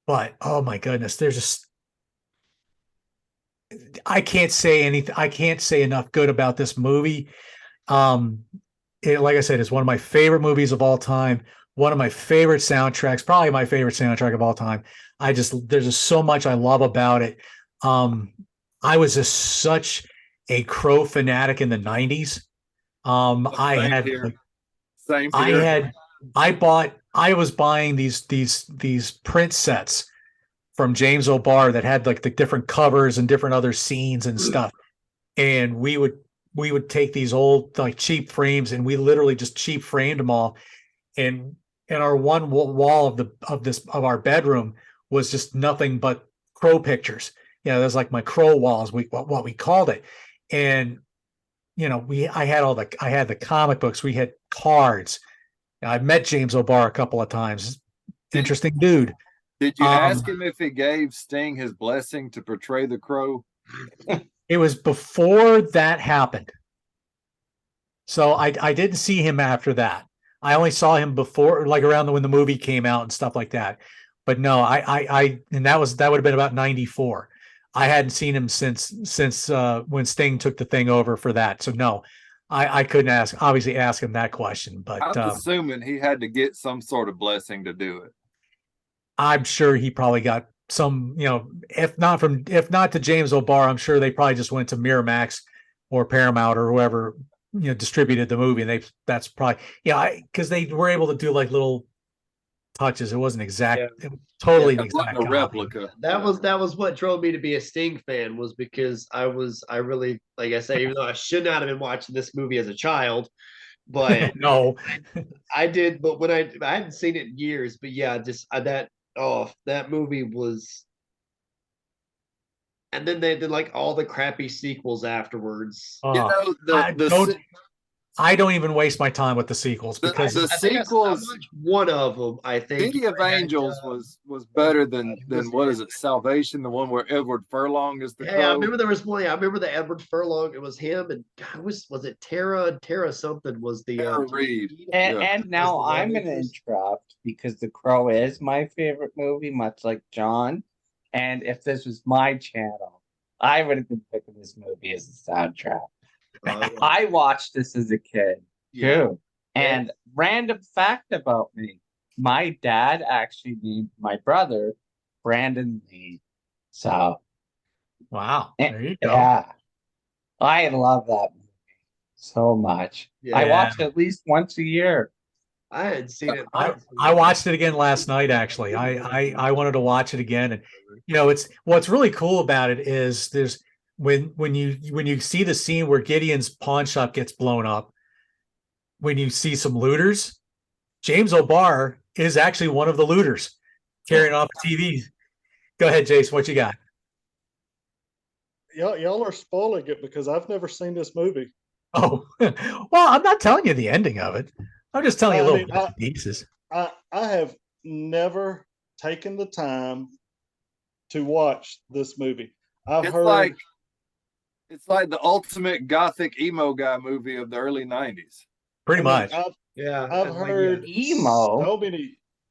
But oh my goodness, I can't say anything. I can't say enough good about this movie. Like I said, it's one of my favorite movies of all time. One of my favorite soundtracks, probably my favorite soundtrack of all time. There's just so much I love about it. I was just such a Crow fanatic in the 90s. I Same had here. like, Same I here. had I was buying these print sets from James O'Barr that had like the different covers and different other scenes and stuff. And we would take these old like cheap frames and we literally just cheap framed them all. And our one wall of our bedroom was just nothing but Crow pictures. There's like my Crow walls, what we called it. And I had the comic books, we had cards. I met James O'Barr a couple of times. Interesting dude. Did you ask him if he gave Sting his blessing to portray the Crow? It was before that happened. So I didn't see him after that. I only saw him before, like around when the movie came out and stuff like that. But no, and that would have been about 94. I hadn't seen him since when Sting took the thing over for that. So no, I couldn't obviously ask him that question, but I'm assuming he had to get some sort of blessing to do it. I'm sure he probably got some, if not to James O'Barr, I'm sure they probably just went to Miramax or Paramount or whoever, distributed the movie. And that's probably, because they were able to do like little touches. It wasn't exact, it was totally an It wasn't exact a copy. replica. That was what drove me to be a Sting fan, was because I really, like I say, even though I should not have been watching this movie as a child, but No, I did. But when I hadn't seen it in years, but yeah, just that movie was. And then they did like all the crappy sequels afterwards. I don't even waste my time with the sequels because the sequels. One of them, I think. City of Angels was better than what is it? Salvation, the one where Edward Furlong is the Crow. I remember there was one. I remember the Edward Furlong. It was him and was it Tara? Tara something was the Tara Reid. And now I'm going to interrupt because The Crow is my favorite movie, much like John. And if this was my channel, I would have been picking this movie as a soundtrack. I watched this as a kid too. And random fact about me, my dad actually named my brother Brandon Lee. So wow, there you go. Yeah, I love that movie so much. I watch it at least once a year. I had seen it. I watched it again last night. Actually, I wanted to watch it again, and it's what's really cool about it is there's when you see the scene where Gideon's pawn shop gets blown up, when you see some looters, James O'Barr is actually one of the looters carrying off TVs. Go ahead, Jason. What you got? Y'all are spoiling it because I've never seen this movie. Oh, well, I'm not telling you the ending of it. I'm just telling you little pieces. I have never taken the time to watch this movie. It's like the ultimate gothic emo guy movie of the early 90s. Pretty much. I've heard emo.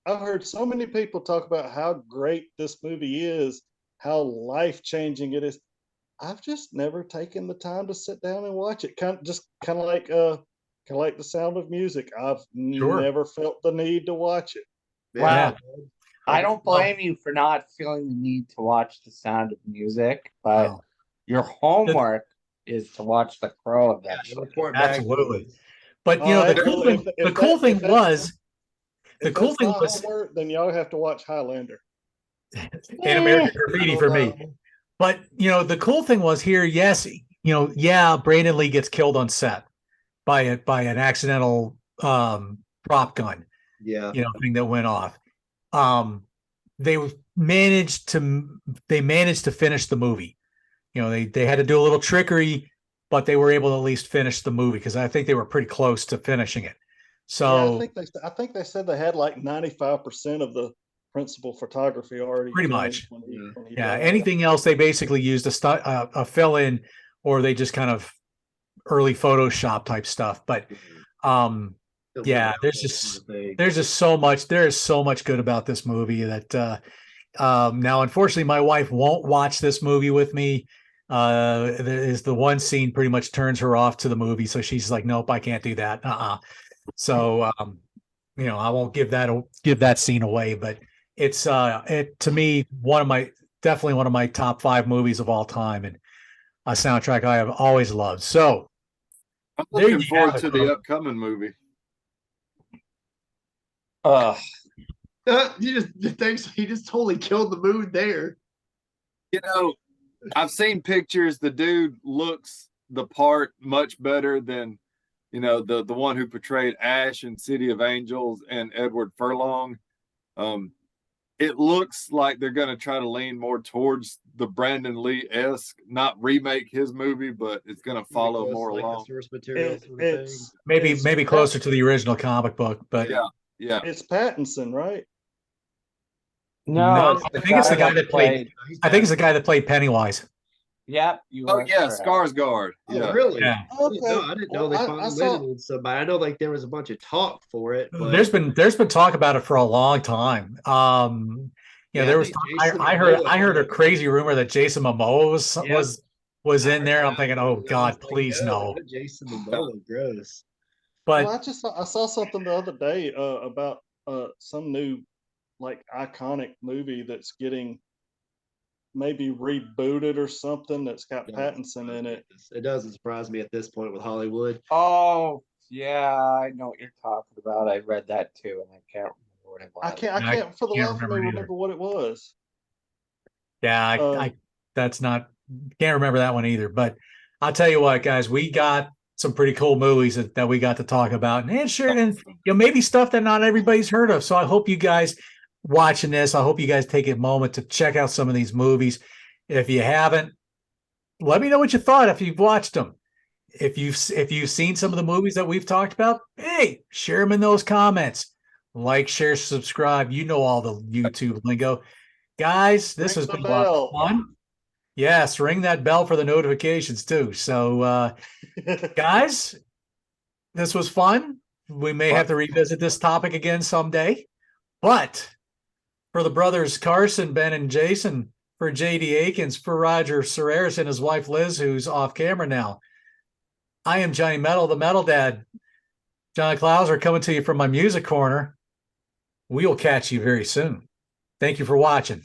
I've heard so many people talk about how great this movie is, how life-changing it is. I've just never taken the time to sit down and watch it. Kind of like The Sound of Music. I've never felt the need to watch it. Wow. I don't blame you for not feeling the need to watch The Sound of Music, but your homework is to watch The Crow eventually. Absolutely. But the cool thing was homework, then y'all have to watch Highlander and American Graffiti for me. But the cool thing was here, yes, Brandon Lee gets killed on set by an accidental prop gun. Thing that went off. They managed to finish the movie. They had to do a little trickery, but they were able to at least finish the movie because I think they were pretty close to finishing it. So I think they said they had like 95% of the principal photography already. Pretty much. When he died. died. Anything else they basically used a fill in, or they just kind of early Photoshop type stuff. But there's just so much. There is so much good about this movie that now, unfortunately, my wife won't watch this movie with me. Is the one scene pretty much turns her off to the movie, so she's like, "Nope, I can't do that." So, I won't give that scene away. But it's to me definitely one of my top 5 movies of all time, and a soundtrack I have always loved. So I'm there looking you forward have to it, the folks. upcoming movie. You just thinks he just totally killed the mood there. You know, I've seen pictures. The dude looks the part much better than, the one who portrayed Ash in City of Angels and Edward Furlong. It looks like they're going to try to lean more towards the Brandon Lee-esque, not remake his movie, but it's going to follow Close, more like along. the source material It, sort of thing. it's Maybe it's maybe closer to the original comic book, but Yeah. It's Pattinson, right? No, no, it's I the think it's the guy that that played. I think it's the guy that played Pennywise. Yep, you Oh are yeah, correct. Skarsgård. Oh, Yeah. really? Yeah. Okay. I didn't know Well, they I finally saw. landed on somebody. I know like there was a bunch of talk for it, but There's been talk about it for a long time. yeah, There I was think Jason I heard a crazy rumor that Jason Momoa Yep. was I in there. I'm heard thinking, that. oh I was God, like, please no. not Jason Momoa, gross. Well, But I saw something the other day about some new like iconic movie that's getting maybe rebooted or something that's got Pattinson in it. It doesn't surprise me at this point with Hollywood. Oh, yeah, I know what you're talking about. I read that too, and I can't remember what it was. I can't for the can't life of me remember it either. remember what it was. yeah, Um, I that's not can't remember that one either. But I'll tell you what, guys, we got some pretty cool movies that we got to talk about, and sure, and maybe stuff that not everybody's heard of. So I hope you guys watching this, I hope you guys take a moment to check out some of these movies. If you haven't, let me know what you thought if you've watched them. If you've seen some of the movies that we've talked about, hey, share them in those comments. Like, share, subscribe. You know all the YouTube lingo. Guys, this Ring has the been a lot of bell. fun. Yes, ring that bell for the notifications too. So guys, this was fun. We may have to revisit this topic again someday. But for the brothers Carson, Ben, and Jason, for JD Akins, for Roger Serreris and his wife Liz, who's off camera now, I am Johnny Metal, the Metal Dad. John Klauser coming to you from my music corner. We will catch you very soon. Thank you for watching.